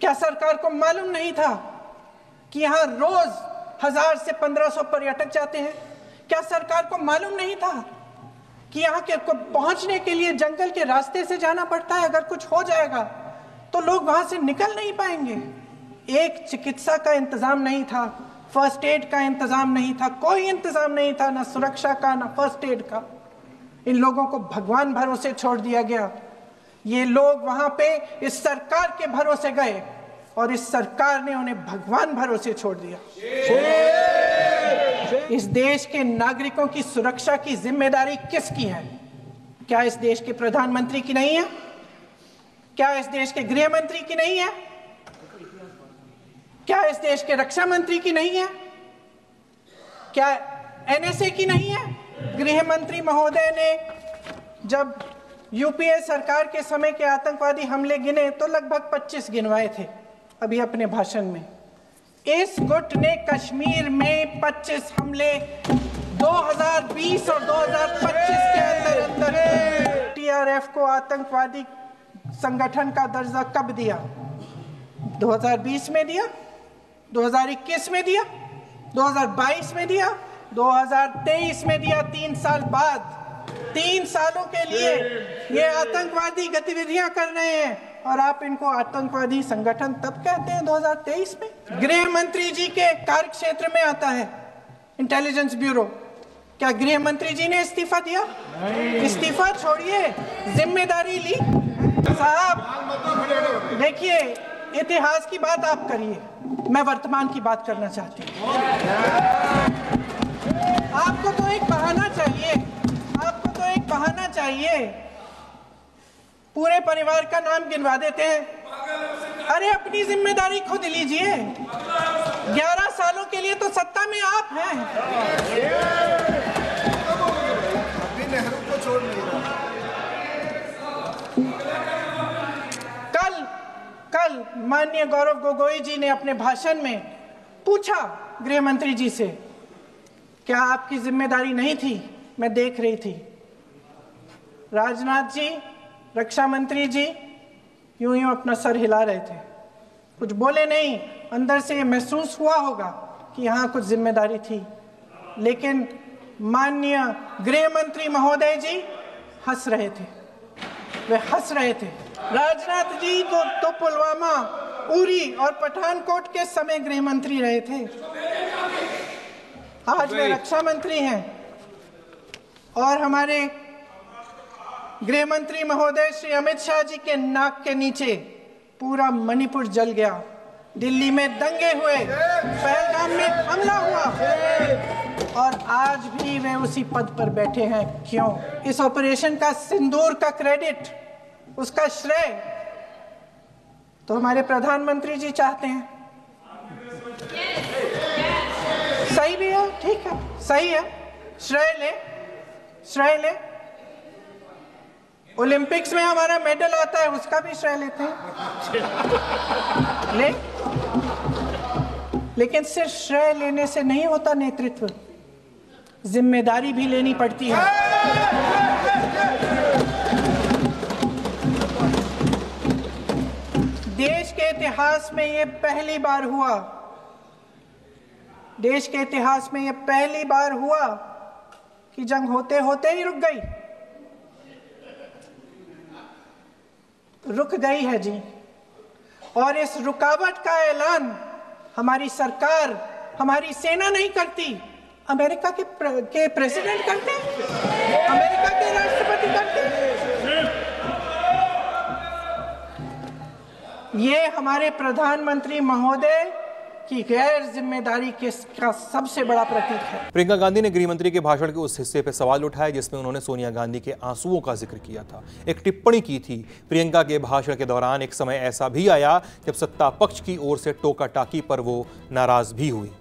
क्या सरकार को मालूम नहीं था कि यहां रोज 1000 से 1500 पर्यटक जाते हैं? क्या सरकार को मालूम नहीं था कि यहाँ के को पहुंचने के लिए जंगल के रास्ते से जाना पड़ता है? अगर कुछ हो जाएगा तो लोग वहां से निकल नहीं पाएंगे। एक चिकित्सा का इंतजाम नहीं था, फर्स्ट एड का इंतजाम नहीं था, कोई इंतजाम नहीं था, ना सुरक्षा का ना फर्स्ट एड का। इन लोगों को भगवान भरोसे छोड़ दिया गया। ये लोग वहां पे इस सरकार के भरोसे गए और इस सरकार ने उन्हें भगवान भरोसे छोड़ दिया। इस देश के नागरिकों की सुरक्षा की जिम्मेदारी किसकी है? क्या इस देश के प्रधानमंत्री की नहीं है? क्या इस देश के गृह मंत्री की नहीं है? क्या इस देश के रक्षा मंत्री की नहीं है? क्या NSA की नहीं है? गृह मंत्री महोदय ने जब यूपीए सरकार के समय के आतंकवादी हमले गिने तो लगभग 25 गिनवाए थे अभी अपने भाषण में। इस गुट ने कश्मीर में 25 हमले 2020 और 2025 के अंदर TRF को आतंकवादी संगठन का दर्जा कब दिया? 2020 में दिया, 2021 में दिया, 2022 में दिया, 2023 में दिया। 3 साल बाद, 3 सालों के लिए ये आतंकवादी गतिविधियां कर रहे हैं और आप इनको आतंकवादी संगठन तब कहते हैं 2023 में? गृह मंत्री जी के कार्य क्षेत्र में आता है इंटेलिजेंस ब्यूरो। क्या गृह मंत्री जी ने इस्तीफा दिया? इस्तीफा छोड़िए, जिम्मेदारी ली। साहब देखिए, इतिहास की बात आप करिए, मैं वर्तमान की बात करना चाहती हूँ। आपको तो एक बहाना चाहिए, आपको तो एक बहाना चाहिए। पूरे परिवार का नाम गिनवा देते हैं। अरे अपनी जिम्मेदारी खुद लीजिए। 11 सालों के लिए तो सत्ता में आप हैं। नेहरू को छोड़ नहीं रहा। कल माननीय गौरव गोगोई जी ने अपने भाषण में पूछा गृह मंत्री जी से, क्या आपकी जिम्मेदारी नहीं थी? मैं देख रही थी। राजनाथ जी, रक्षा मंत्री जी यूं यूं अपना सर हिला रहे थे, कुछ बोले नहीं। अंदर से ये महसूस हुआ होगा कि यहाँ कुछ जिम्मेदारी थी, लेकिन माननीय गृह मंत्री महोदय जी हंस रहे थे, वे हंस रहे थे। राजनाथ जी तो पुलवामा, उरी और पठानकोट के समय गृह मंत्री रहे थे, आज वे रक्षा मंत्री हैं। और हमारे गृह मंत्री महोदय श्री अमित शाह जी के नाक के नीचे पूरा मणिपुर जल गया, दिल्ली में दंगे हुए, पहलगाम में हमला हुआ, और आज भी वे उसी पद पर बैठे हैं। क्यों? इस ऑपरेशन का सिंदूर का क्रेडिट, उसका श्रेय तो हमारे प्रधानमंत्री जी चाहते हैं। सही भी है, ठीक है, सही है, श्रेय ले। ओलंपिक्स में हमारा मेडल आता है, उसका भी श्रेय लेते हैं, लेकिन सिर्फ श्रेय लेने से नहीं होता नेतृत्व, जिम्मेदारी भी लेनी पड़ती है। देश के इतिहास में ये पहली बार हुआ, देश के इतिहास में ये पहली बार हुआ कि जंग होते होते ही रुक गई, रुक गई है जी। और इस रुकावट का ऐलान हमारी सरकार, हमारी सेना नहीं करती, अमेरिका के प्रेसिडेंट करते हैं, अमेरिका के राष्ट्रपति करते हैं। ये हमारे प्रधानमंत्री महोदय की गैर जिम्मेदारी का सबसे बड़ा प्रतीक है। प्रियंका गांधी ने गृह मंत्री के भाषण के उस हिस्से पर सवाल उठाए जिसमें उन्होंने सोनिया गांधी के आंसुओं का जिक्र किया था। एक टिप्पणी की थी, प्रियंका के भाषण के दौरान एक समय ऐसा भी आया जब सत्ता पक्ष की ओर से टोका टाकी पर वो नाराज भी हुई।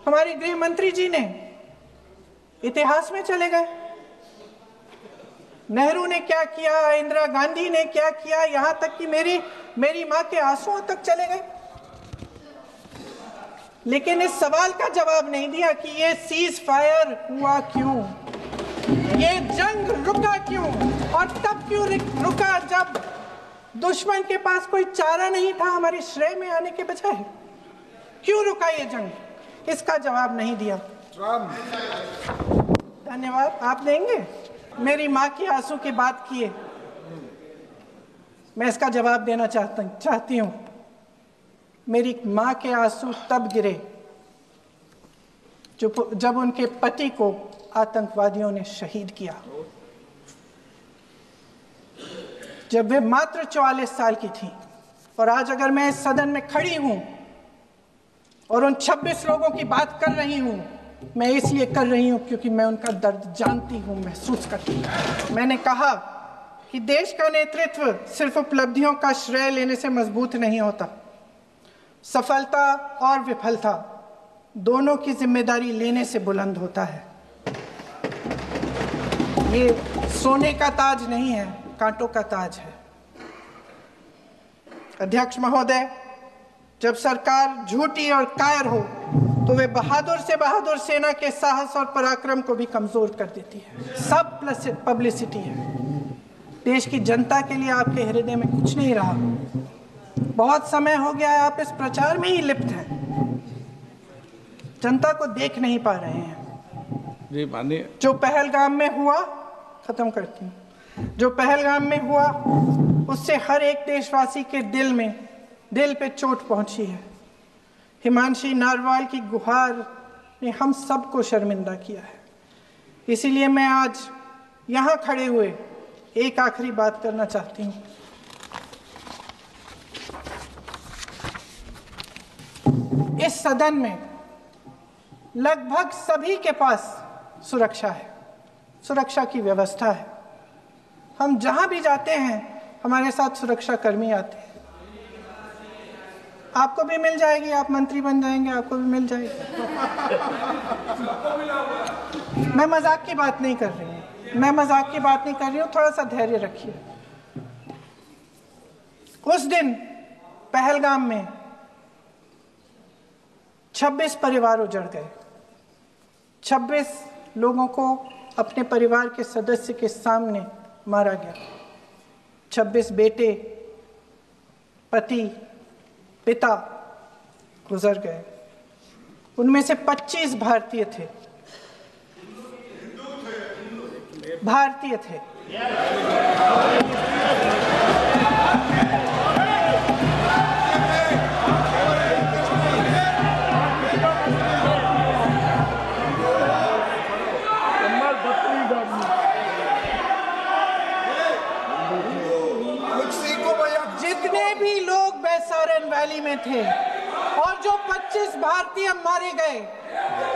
हमारे गृह मंत्री जी ने इतिहास में चले गए, नेहरू ने क्या किया, इंदिरा गांधी ने क्या किया, यहां तक कि मेरी मां के आंसुओं तक चले गए, लेकिन इस सवाल का जवाब नहीं दिया कि ये सीज फायर हुआ क्यों, ये जंग रुका क्यों, और तब क्यों रुका जब दुश्मन के पास कोई चारा नहीं था हमारी श्रेय में आने के बजाय। क्यों रुका ये जंग, इसका जवाब नहीं दिया। धन्यवाद, आप देंगे? मेरी माँ की आंसू की बात किए, मैं इसका जवाब देना चाहती हूँ। मेरी माँ के आंसू तब गिरे जब उनके पति को आतंकवादियों ने शहीद किया, जब वे मात्र 44 साल की थी। और आज अगर मैं इस सदन में खड़ी हूं और उन 26 लोगों की बात कर रही हूं, मैं इसलिए कर रही हूं क्योंकि मैं उनका दर्द जानती हूं, महसूस करती हूं। मैंने कहा कि देश का नेतृत्व सिर्फ उपलब्धियों का श्रेय लेने से मजबूत नहीं होता, सफलता और विफलता दोनों की जिम्मेदारी लेने से बुलंद होता है। ये सोने का ताज नहीं है, कांटों का ताज है। अध्यक्ष महोदय, जब सरकार झूठी और कायर हो तो वे बहादुर से बहादुर सेना के साहस और पराक्रम को भी कमजोर कर देती है। सब पब्लिसिटी है। देश की जनता के लिए आपके हृदय में कुछ नहीं रहा। बहुत समय हो गया है आप इस प्रचार में ही लिप्त हैं, जनता को देख नहीं पा रहे हैं। जी माननीय, जो पहलगाम में हुआ, खत्म करती हूँ, जो पहलगाम में हुआ उससे हर एक देशवासी के दिल पे चोट पहुंची है। हिमांशी नारवाल की गुहार ने हम सबको शर्मिंदा किया है। इसीलिए मैं आज यहाँ खड़े हुए एक आखिरी बात करना चाहती हूँ। इस सदन में लगभग सभी के पास सुरक्षा है, सुरक्षा की व्यवस्था है। हम जहां भी जाते हैं हमारे साथ सुरक्षा कर्मी आते हैं। आपको भी मिल जाएगी, आप मंत्री बन जाएंगे, आपको भी मिल जाएगी। मैं मजाक की बात नहीं कर रही हूँ, मैं मजाक की बात नहीं कर रही हूँ, थोड़ा सा धैर्य रखिए। उस दिन पहलगाम में 26 परिवार उजड़ गए। 26 लोगों को अपने परिवार के सदस्य के सामने मारा गया। 26 बेटे, पति, पिता गुजर गए। उनमें से 25 भारतीय थे। भारतीय थे। जितने भी लोग बैसारन वैली में थे और जो 25 भारतीय मारे गए,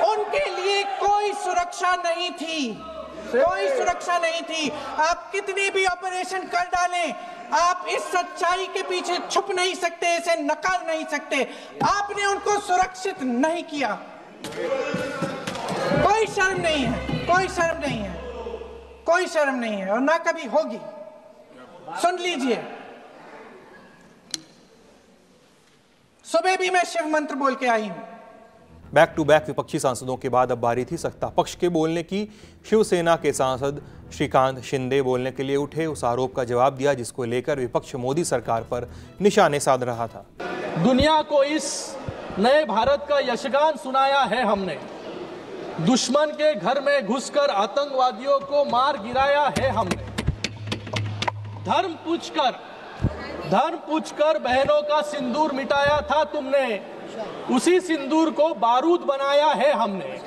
उनके लिए कोई सुरक्षा नहीं थी। कोई सुरक्षा नहीं थी। आप कितनी भी ऑपरेशन कर डालें, आप इस सच्चाई के पीछे छुप नहीं सकते, इसे नकार नहीं सकते। आपने उनको सुरक्षित नहीं किया। कोई शर्म नहीं है, कोई शर्म नहीं है, कोई शर्म नहीं है और ना कभी होगी। सुन लीजिए, सुबह भी मैं शिव मंत्र बोल के आई हूं। बैक टू बैक विपक्षी सांसदों के बाद अब बारी थी सत्ता पक्ष के बोलने की। शिवसेना के सांसद श्रीकांत शिंदे बोलने के लिए उठे। उस आरोप का जवाब दिया जिसको लेकर विपक्ष मोदी सरकार पर निशाने साध रहा था। दुनिया को इस नए भारत का यशगान सुनाया है हमने। दुश्मन के घर में घुसकर आतंकवादियों को मार गिराया है हमने। धर्म पूछकर बहनों का सिंदूर मिटाया था तुमने, उसी सिंदूर को बारूद बनाया है हमने।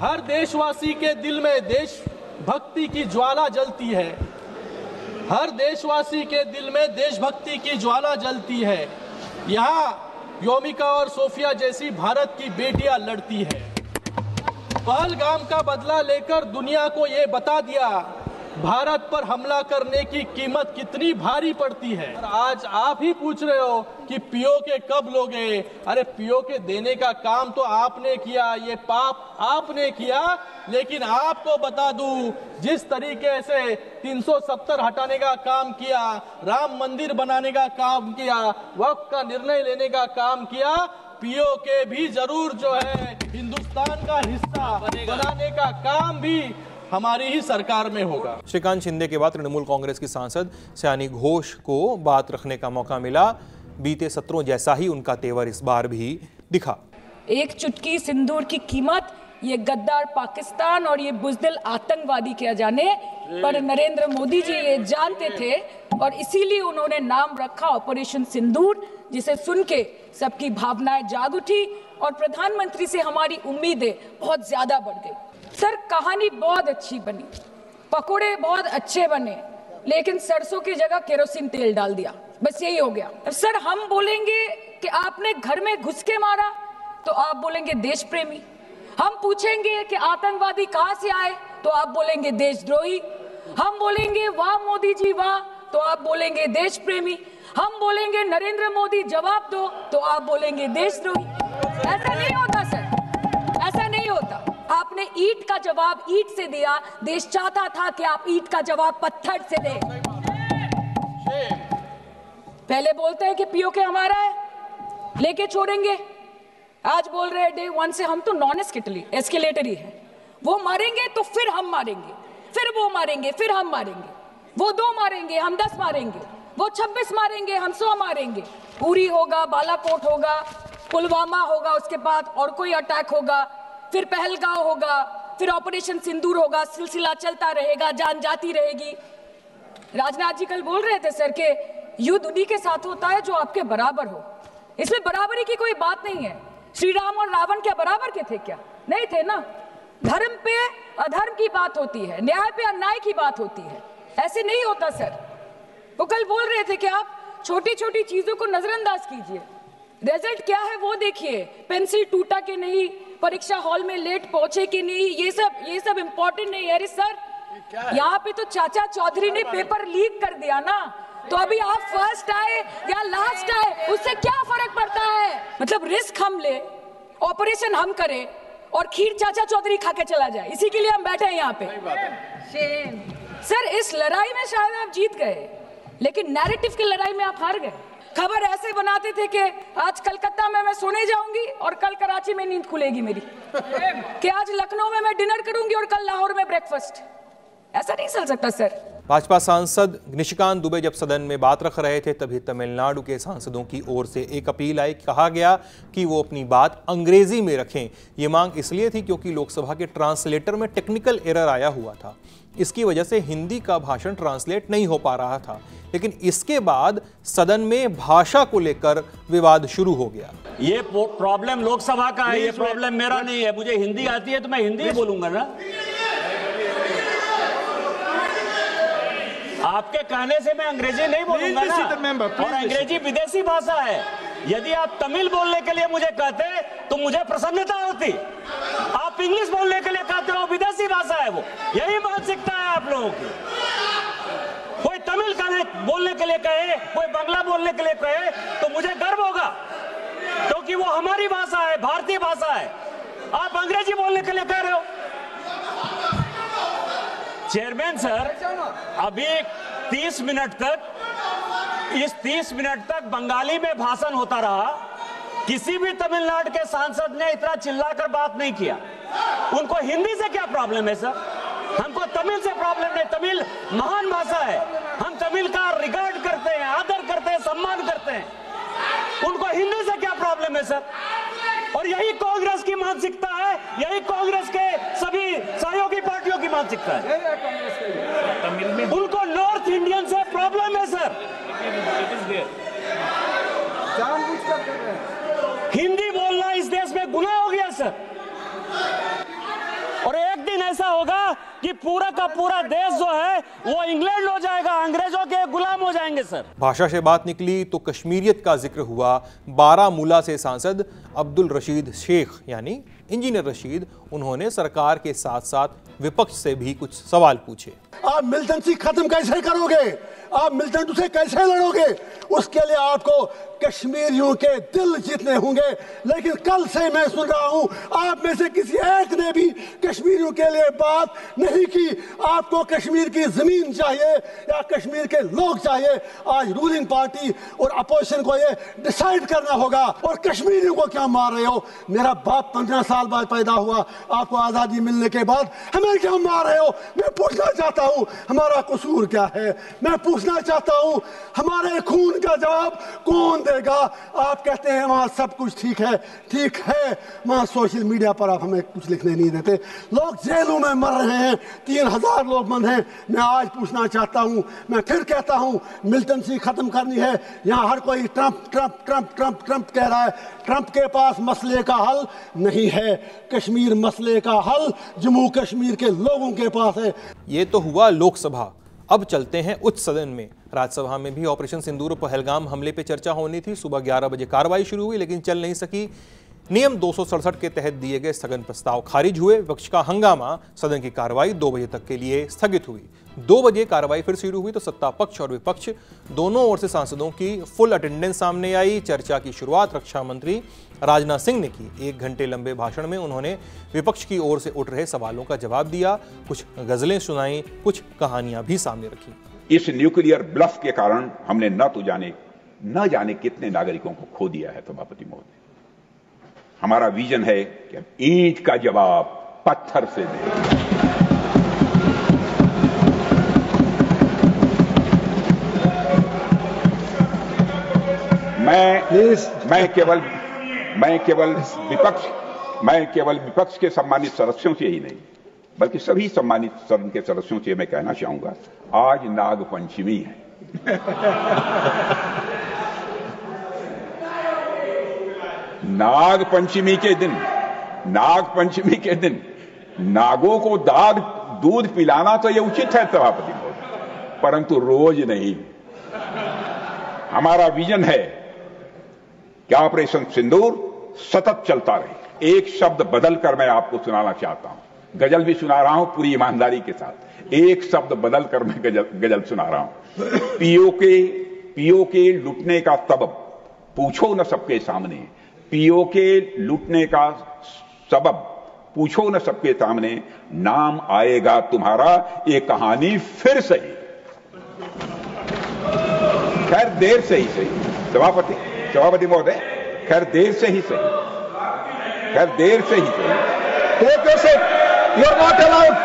हर देशवासी के दिल में देशभक्ति की ज्वाला जलती है। हर देशवासी के दिल में देशभक्ति की ज्वाला जलती है। यहाँ योमिका और सोफिया जैसी भारत की बेटियां लड़ती है। पहलगाम का बदला लेकर दुनिया को ये बता दिया भारत पर हमला करने की कीमत कितनी भारी पड़ती है। आज आप ही पूछ रहे हो कि पीओके कब लोगे। अरे पीओके देने का काम तो आपने किया, ये पाप आपने किया। लेकिन आपको बता दूं, जिस तरीके से 370 हटाने का काम किया, राम मंदिर बनाने का काम किया, वक्फ का निर्णय लेने का काम किया, पीओके भी जरूर जो है हिंदुस्तान का हिस्सा बनाने का काम भी हमारी ही सरकार में होगा। श्रीकांत शिंदे के बाद तृणमूल कांग्रेस की सांसद सयानी घोष को बात रखने का मौका मिला। बीते सत्रों जैसा ही उनका तेवर इस बार भी दिखा। एक चुटकी सिंदूर की कीमत ये गद्दार पाकिस्तान और ये बुज़दिल आतंकवादी किया जाने पर नरेंद्र मोदी जी ये जानते थे और इसीलिए उन्होंने नाम रखा ऑपरेशन सिंदूर, जिसे सुन के सबकी भावनाएं जाग उठी और प्रधानमंत्री से हमारी उम्मीदें बहुत ज्यादा बढ़ गई। सर, कहानी बहुत अच्छी बनी, पकोड़े बहुत अच्छे बने, लेकिन सरसों की जगह केरोसिन तेल डाल दिया, बस यही हो गया। सर, हम बोलेंगे कि आपने घर में घुस के मारा तो आप बोलेंगे देश प्रेमी। हम पूछेंगे कि आतंकवादी कहां से आए तो आप बोलेंगे देशद्रोही। हम बोलेंगे वाह मोदी जी वाह तो आप बोलेंगे देश प्रेमी। हम बोलेंगे नरेंद्र मोदी जवाब दो तो आप बोलेंगे देशद्रोही। ऐसा नहीं होता सर, ऐसा नहीं होता। आपने ईंट का जवाब ईंट से दिया, देश चाहता था कि आप ईंट का जवाब पत्थर से दें। पहले बोलते हैं कि पीओके हमारा है, लेके छोड़ेंगे। आज बोल रहे हैं डे वन से हम तो नॉन एस्केलेटरी है। वो मारेंगे तो फिर हम मारेंगे, फिर वो मारेंगे, फिर हम मारेंगे। वो 2 मारेंगे, हम 10 मारेंगे। वो 26 मारेंगे, हम 100 मारेंगे। उरी होगा, बालाकोट होगा, पुलवामा होगा, उसके बाद और कोई अटैक होगा, फिर पहलगांव होगा, फिर ऑपरेशन सिंदूर होगा। सिलसिला चलता रहेगा, जान जाती रहेगी। राजनाथ जी कल बोल रहे थे सर के युद्ध उन्हीं के साथ होता है जो आपके बराबर हो। इसमें बराबरी की कोई बात नहीं है। श्री राम और रावण क्या बराबर के थे क्या? नहीं थे ना। धर्म पे अधर्म की बात होती है, न्याय पे अन्याय की बात होती है। ऐसे नहीं होता सर। वो कल बोल रहे थे कि आप छोटी छोटी चीजों को नजरअंदाज कीजिए, रिजल्ट क्या है वो देखिए। पेंसिल टूटा कि नहीं, परीक्षा हॉल में लेट पहुंचे कि नहीं, ये सब इम्पोर्टेंट नहीं है। अरे सर, यहाँ पे तो चाचा चौधरी ने पेपर लीक कर दिया ना, तो अभी आप फर्स्ट आए या लास्ट आए उससे क्या फर्क पड़ता है? मतलब रिस्क हम ले, ऑपरेशन हम करें और खीर चाचा चौधरी खा के चला जाए, इसी के लिए हम बैठे हैं यहाँ पे। सर, इस लड़ाई में शायद आप जीत गए, लेकिन नैरेटिव की लड़ाई में आप हार गए। खबर ऐसे बनाते थे कि आज कलकत्ता में मैं सोने जाऊंगी और कल कराची में नींद खुलेगी मेरी, कि आज लखनऊ में मैं डिनर करूंगी और कल लाहौर में ब्रेकफास्ट। ऐसा नहीं चल सकता सर। भाजपा सांसद निशिकांत दुबे जब सदन में बात रख रहे थे तभी तमिलनाडु के सांसदों की ओर से एक अपील आई। कहा गया कि वो अपनी बात अंग्रेजी में रखें। ये मांग इसलिए थी क्योंकि लोकसभा के ट्रांसलेटर में टेक्निकल एरर आया हुआ था। इसकी वजह से हिंदी का भाषण ट्रांसलेट नहीं हो पा रहा था। लेकिन इसके बाद सदन में भाषा को लेकर विवाद शुरू हो गया। ये प्रॉब्लम लोकसभा का है, ये प्रॉब्लम मेरा नहीं है। मुझे हिंदी आती है तो मैं हिंदी बोलूंगा ना। आपके कहने से मैं अंग्रेजी नहीं बोलूंगा ना, और अंग्रेजी विदेशी भाषा है। यदि आप तमिल बोलने के लिए मुझे कहते तो मुझे प्रसन्नता होती। आप इंग्लिश बोलने के लिए कहते हो, विदेशी भाषा है वो। यही मानसिकता है आप लोगों की। कोई तमिल बोलने के लिए कहे, कोई बांग्ला बोलने के लिए कहे तो मुझे गर्व होगा, क्योंकि वो हमारी भाषा है, भारतीय भाषा है। आप अंग्रेजी बोलने के लिए कह रहे हो। चेयरमैन सर, अभी 30 मिनट तक बंगाली में भाषण होता रहा। किसी भी तमिलनाडु के सांसद ने इतना चिल्लाकर बात नहीं किया। उनको हिंदी से क्या प्रॉब्लम है सर? हमको तमिल से प्रॉब्लम नहीं। तमिल महान भाषा है। हम तमिल का रिगार्ड करते हैं, आदर करते हैं, सम्मान करते हैं। उनको हिंदी से क्या प्रॉब्लम है सर? और यही कांग्रेस की मानसिकता है, यही कांग्रेस के सभी सहयोगी पार्टियों की मानसिकता है। उनको नॉर्थ इंडियन से प्रॉब्लम है सर। हिंदी बोलना इस देश में गुनाह हो गया सर। और एक दिन ऐसा होगा कि पूरा का पूरा देश जो है वो इंग्लैंड हो जाएगा, अंग्रेजों के गुलाम हो जाएंगे सर। भाषा से बात निकली तो कश्मीरियत का जिक्र हुआ। बारामूला से सांसद अब्दुल रशीद शेख यानी इंजीनियर रशीद, उन्होंने सरकार के साथ साथ विपक्ष से भी कुछ सवाल पूछे। आप मिलिटेंसी खत्म कैसे करोगे? आप मिलिटेंट से कैसे लड़ोगे? उसके लिए आपको कश्मीरियों के दिल जीतने होंगे। लेकिन कल से मैं सुन रहा हूं आप में से किसी एक ने भी कश्मीरियों के लिए बात नहीं की। आपको कश्मीर की जमीन चाहिए या कश्मीर के लोग चाहिए? आज रूलिंग पार्टी और अपोजिशन को ये डिसाइड करना होगा। और कश्मीरियों को क्या मार रहे हो? मेरा बाप 15 साल बाद पैदा हुआ, आपको आजादी मिलने के बाद हमें क्या मार रहे हो? मैं पूछना चाहता हूं हमारा कसूर क्या है? मैं पूछना चाहता हूं हमारे खून का जवाब कौन देगा? आप कहते हैं वहां सब कुछ ठीक है। ठीक है, वहां सोशल मीडिया पर आप हमें कुछ लिखने नहीं देते। लोग जेलों में मर रहे हैं, 3000 लोग बंद हैं। मैं आज पूछना चाहता हूं, मैं फिर कहता हूं, मिलिटेंसी खत्म करनी है। यहां हर कोई Trump Trump Trump Trump Trump कह रहा है। ट्रंप के पास मसले का हल नहीं है। कश्मीर मसले का हल जम्मू कश्मीर के लोगों के पास है। ये तो हुआ लोकसभा। अब चलते हैं उच्च सदन में। राज्यसभा में भी ऑपरेशन सिंदूर और पहलगाम हमले पे चर्चा होनी थी। सुबह 11 बजे कार्रवाई शुरू हुई लेकिन चल नहीं सकी। नियम 267 के तहत दिए गए स्थगन प्रस्ताव खारिज हुए। विपक्ष का हंगामा, सदन की कार्रवाई 2 बजे तक के लिए स्थगित हुई। 2 बजे कार्रवाई फिर शुरू हुई तो सत्ता पक्ष और विपक्ष दोनों ओर से सांसदों की फुल अटेंडेंस सामने आई। चर्चा की शुरुआत रक्षा मंत्री राजनाथ सिंह ने की। 1 घंटे लंबे भाषण में उन्होंने विपक्ष की ओर से उठ रहे सवालों का जवाब दिया। कुछ गजलें सुनाई, कुछ कहानियां भी सामने रखी। इस न्यूक्लियर ब्लफ के कारण हमने न जाने कितने नागरिकों को खो दिया है। सभापति महोदय, हमारा विजन है कि हम ईंट का जवाब पत्थर से दें। मैं केवल विपक्ष के सम्मानित सदस्यों से ही नहीं बल्कि सभी सम्मानित सदन के सदस्यों से मैं कहना चाहूंगा, आज नागपंचमी है। नागपंचमी के दिन नागों को दूध पिलाना तो ये उचित है सभापति महोदय, परंतु रोज नहीं। हमारा विजन है कि ऑपरेशन सिंदूर सतत चलता रहे। एक शब्द बदलकर मैं आपको सुनाना चाहता हूं। गजल भी सुना रहा हूं पूरी ईमानदारी के साथ। एक शब्द बदलकर मैं गजल सुना रहा हूं। पीओके लुटने का सबब पूछो न सबके सामने। पीओके लुटने का सबब पूछो न सबके सामने। नाम आएगा तुम्हारा, ये कहानी फिर सही। खैर देर से ही सही। सभापति महोदय, खैर देर से ही सही। Take your seat. You are not allowed.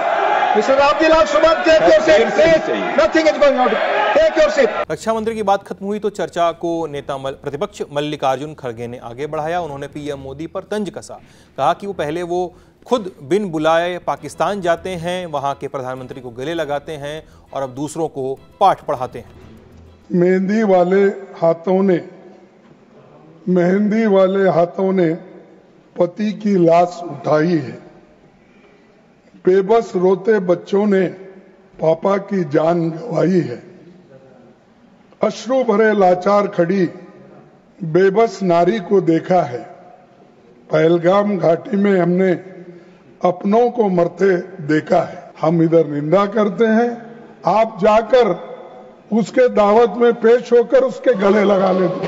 रक्षा मंत्री की बात खत्म हुई तो चर्चा को प्रतिपक्ष मल्लिकार्जुन खड़गे ने आगे बढ़ाया। उन्होंने पीएम मोदी पर तंज कसा। कहा कि वो खुद बिन बुलाए पाकिस्तान जाते हैं, वहां के प्रधानमंत्री को गले लगाते हैं और अब दूसरों को पाठ पढ़ाते हैं। मेहंदी वाले हाथों ने पति की लाश उठाई है। बेबस रोते बच्चों ने पापा की जान गंवाई है। अश्रु भरे लाचार खड़ी बेबस नारी को देखा है। पहलगाम घाटी में हमने अपनों को मरते देखा है। हम इधर निंदा करते हैं, आप जाकर उसके दावत में पेश होकर उसके गले लगा लेते।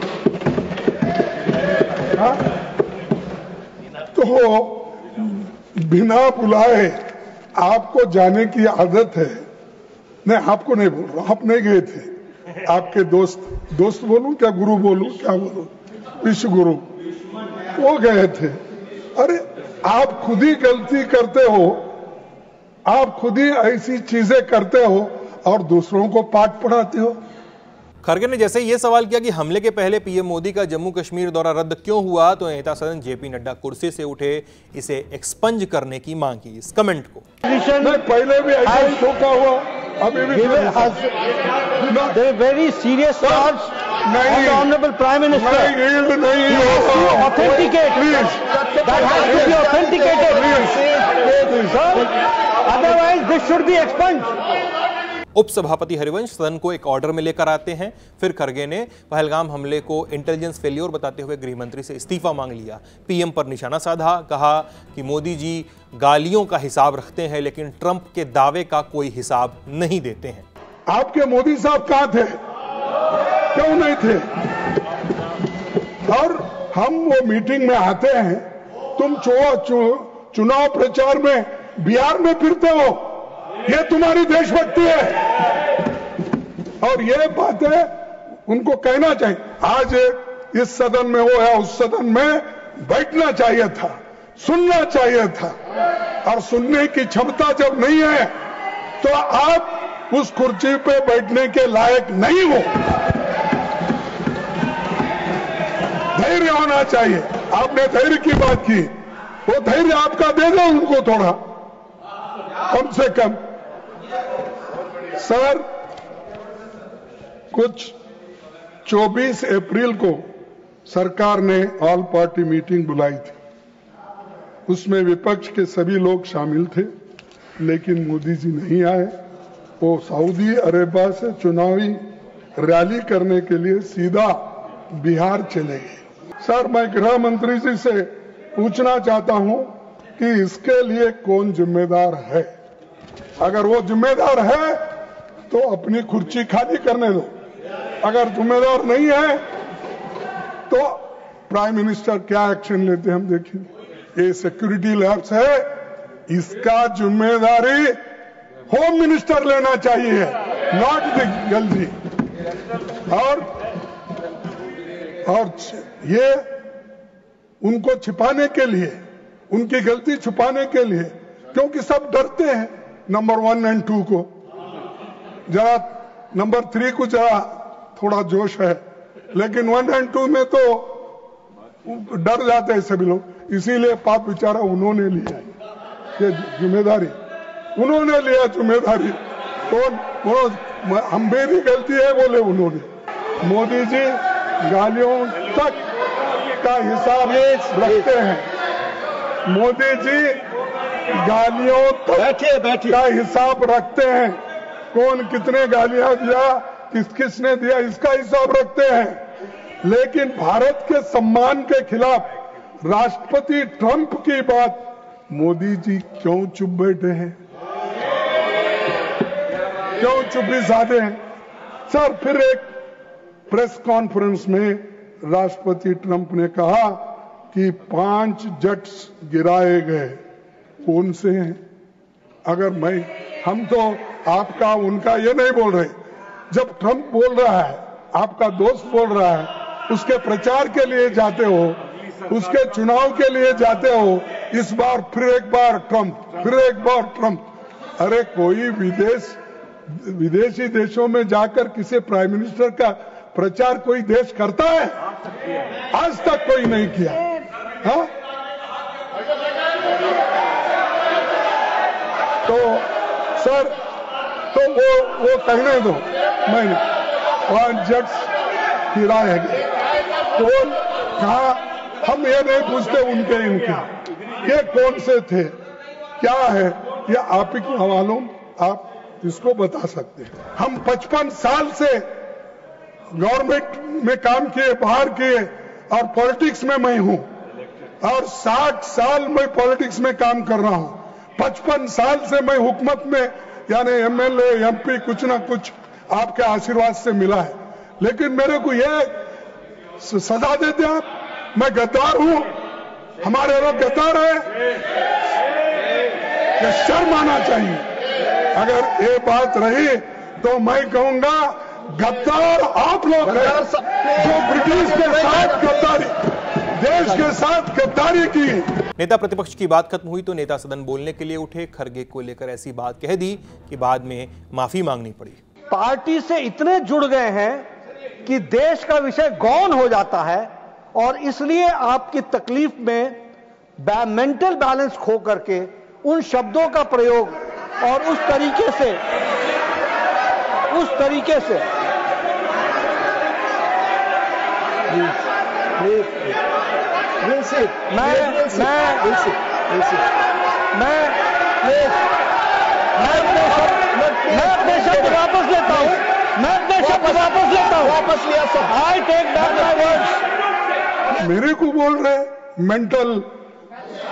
तो बिना बुलाए आपको जाने की आदत है। नहीं, आपको नहीं बोल रहा, आप नहीं गए थे। आपके दोस्त बोलूं क्या, गुरु बोलूं क्या बोलूं, विश्व गुरु वो गए थे। अरे आप खुद ही गलती करते हो, आप खुद ही ऐसी चीजें करते हो और दूसरों को पाठ पढ़ाते हो। खड़गे ने जैसे ये सवाल किया कि हमले के पहले पीएम मोदी का जम्मू कश्मीर दौरा रद्द क्यों हुआ, तो नेता सदन जेपी नड्डा कुर्सी से उठे, इसे एक्सपंज करने की मांग की। इस कमेंट को पहले भी ऐसा ही धोखा हुआ, अभी भी very serious honourable prime minister otherwise this should be expunge. उपसभापति हरिवंश सदन को एक ऑर्डर में लेकर आते हैं। फिर खड़गे ने पहलगाम हमले को इंटेलिजेंस फेल्योर बताते हुए गृह मंत्री से इस्तीफा मांग लिया। पीएम पर निशाना साधा, कहा कि मोदी जी गालियों का हिसाब रखते हैं लेकिन ट्रंप के दावे का कोई हिसाब नहीं देते हैं। आपके मोदी साहब कहां थे, क्यों नहीं थे? और हम वो मीटिंग में आते हैं, तुम चुनाव प्रचार में बिहार में फिरते हो, ये तुम्हारी देशभक्ति है। और ये बातें उनको कहना चाहिए। आज इस सदन में हो या उस सदन में बैठना चाहिए था, सुनना चाहिए था। और सुनने की क्षमता जब नहीं है तो आप उस कुर्सी पे बैठने के लायक नहीं हो। धैर्य होना चाहिए। आपने धैर्य की बात की, वो धैर्य आपका दे दो उनको थोड़ा, कम से कम। सर, कुछ 24 अप्रैल को सरकार ने ऑल पार्टी मीटिंग बुलाई थी। उसमें विपक्ष के सभी लोग शामिल थे, लेकिन मोदी जी नहीं आए। वो सऊदी अरेबिया से चुनावी रैली करने के लिए सीधा बिहार चले गए। सर, मैं गृह मंत्री जी से पूछना चाहता हूं कि इसके लिए कौन जिम्मेदार है? अगर वो जिम्मेदार है तो अपनी कुर्सी खाली करने दो। अगर जिम्मेदार नहीं है तो प्राइम मिनिस्टर क्या एक्शन लेते हैं हम देखेंगे। ये सिक्योरिटी लैब्स है, इसका जिम्मेदारी होम मिनिस्टर लेना चाहिए, नॉट द गलती। और ये उनको छिपाने के लिए, उनकी गलती छुपाने के लिए, क्योंकि सब डरते हैं नंबर 1 और 2 को, जरा नंबर 3 को जरा थोड़ा जोश है, लेकिन 1 और 2 में तो डर जाते हैं सभी लोग। इसीलिए पाप बेचारा उन्होंने लिया ये जिम्मेदारी, उन्होंने लिया जिम्मेदारी। तो हम मेरी गलती है बोले उन्होंने। मोदी जी गालियों तक का हिसाब रखते हैं। मोदी जी गालियों तक का हिसाब रखते हैं। कौन कितने गालियां दिया, किसने दिया, इसका हिसाब रखते हैं। लेकिन भारत के सम्मान के खिलाफ राष्ट्रपति ट्रंप की बात मोदी जी क्यों चुप बैठे हैं, क्यों चुप्पी साधे हैं? सर, फिर एक प्रेस कॉन्फ्रेंस में राष्ट्रपति ट्रंप ने कहा कि 5 जेट्स गिराए गए। कौन से हैं? अगर हम तो आपका उनका ये नहीं बोल रहे। जब ट्रंप बोल रहा है, आपका दोस्त बोल रहा है, उसके प्रचार के लिए जाते हो, उसके चुनाव के लिए जाते हो। इस बार फिर एक बार ट्रंप, फिर एक बार ट्रंप। अरे कोई विदेशी देशों में जाकर किसी प्राइम मिनिस्टर का प्रचार कोई देश करता है? आज तक कोई नहीं किया। हाँ? तो सर, तो वो कहने दो, मैं जज की राय है कौन कहा, हम ये नहीं पूछते उनके इनके, ये कौन से थे, क्या है, ये आप ही को मालूम, आप इसको बता सकते हैं। हम 55 साल से गवर्नमेंट में काम किए, बाहर किए, और पॉलिटिक्स में मैं हूं, और 60 साल मैं पॉलिटिक्स में काम कर रहा हूं। 55 साल से मैं हुकूमत में, यानी एमएलए एमपी कुछ ना कुछ आपके आशीर्वाद से मिला है, लेकिन मेरे को ये सजा देते आप, मैं गद्दार हूं, हमारे लोग गद्दार है, ये शर्म आना चाहिए। अगर ये बात रही तो मैं कहूंगा गद्दार आप लोग हैं, जो ब्रिटिश के साथ गद्दारी, देश के साथ गद्दारी की। नेता प्रतिपक्ष की बात खत्म हुई तो नेता सदन बोलने के लिए उठे। खरगे को लेकर ऐसी बात कह दी कि बाद में माफी मांगनी पड़ी। पार्टी से इतने जुड़ गए हैं कि देश का विषय गौण हो जाता है, और इसलिए आपकी तकलीफ में मेंटल बैलेंस खो करके उन शब्दों का प्रयोग और उस तरीके से मैं अपने शब्द वापस लेता हूं, वापस लिया सब। I take back my words. मेरे को बोल रहे मेंटल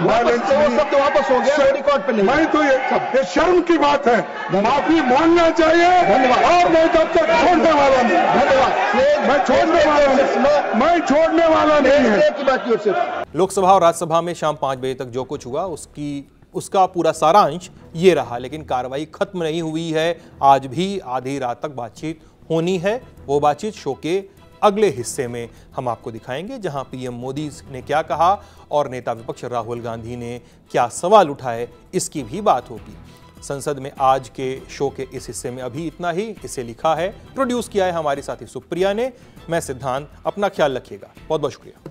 वायलेंस, वो शब्द वापस हो गया, रिकॉर्ड पे नहीं। मैं तो ये शर्म की बात है, माफी मांगना चाहिए। धन्यवाद। और मैं तब तक छोड़ने वाला नहीं। धन्यवाद। मैं छोड़ने वाला नहीं है। लोकसभा और राज्यसभा में शाम 5 बजे तक जो कुछ हुआ उसका पूरा सारांश ये रहा, लेकिन कार्रवाई खत्म नहीं हुई है। आज भी आधी रात तक बातचीत होनी है। वो बातचीत शो के अगले हिस्से में हम आपको दिखाएंगे, जहां पीएम मोदी ने क्या कहा और नेता विपक्ष राहुल गांधी ने क्या सवाल उठाए, इसकी भी बात होगी। संसद में आज के शो के इस हिस्से में अभी इतना ही। इसे लिखा है, प्रोड्यूस किया है हमारी साथी सुप्रिया ने। मैं सिद्धांत, अपना ख्याल रखिएगा। बहुत बहुत शुक्रिया।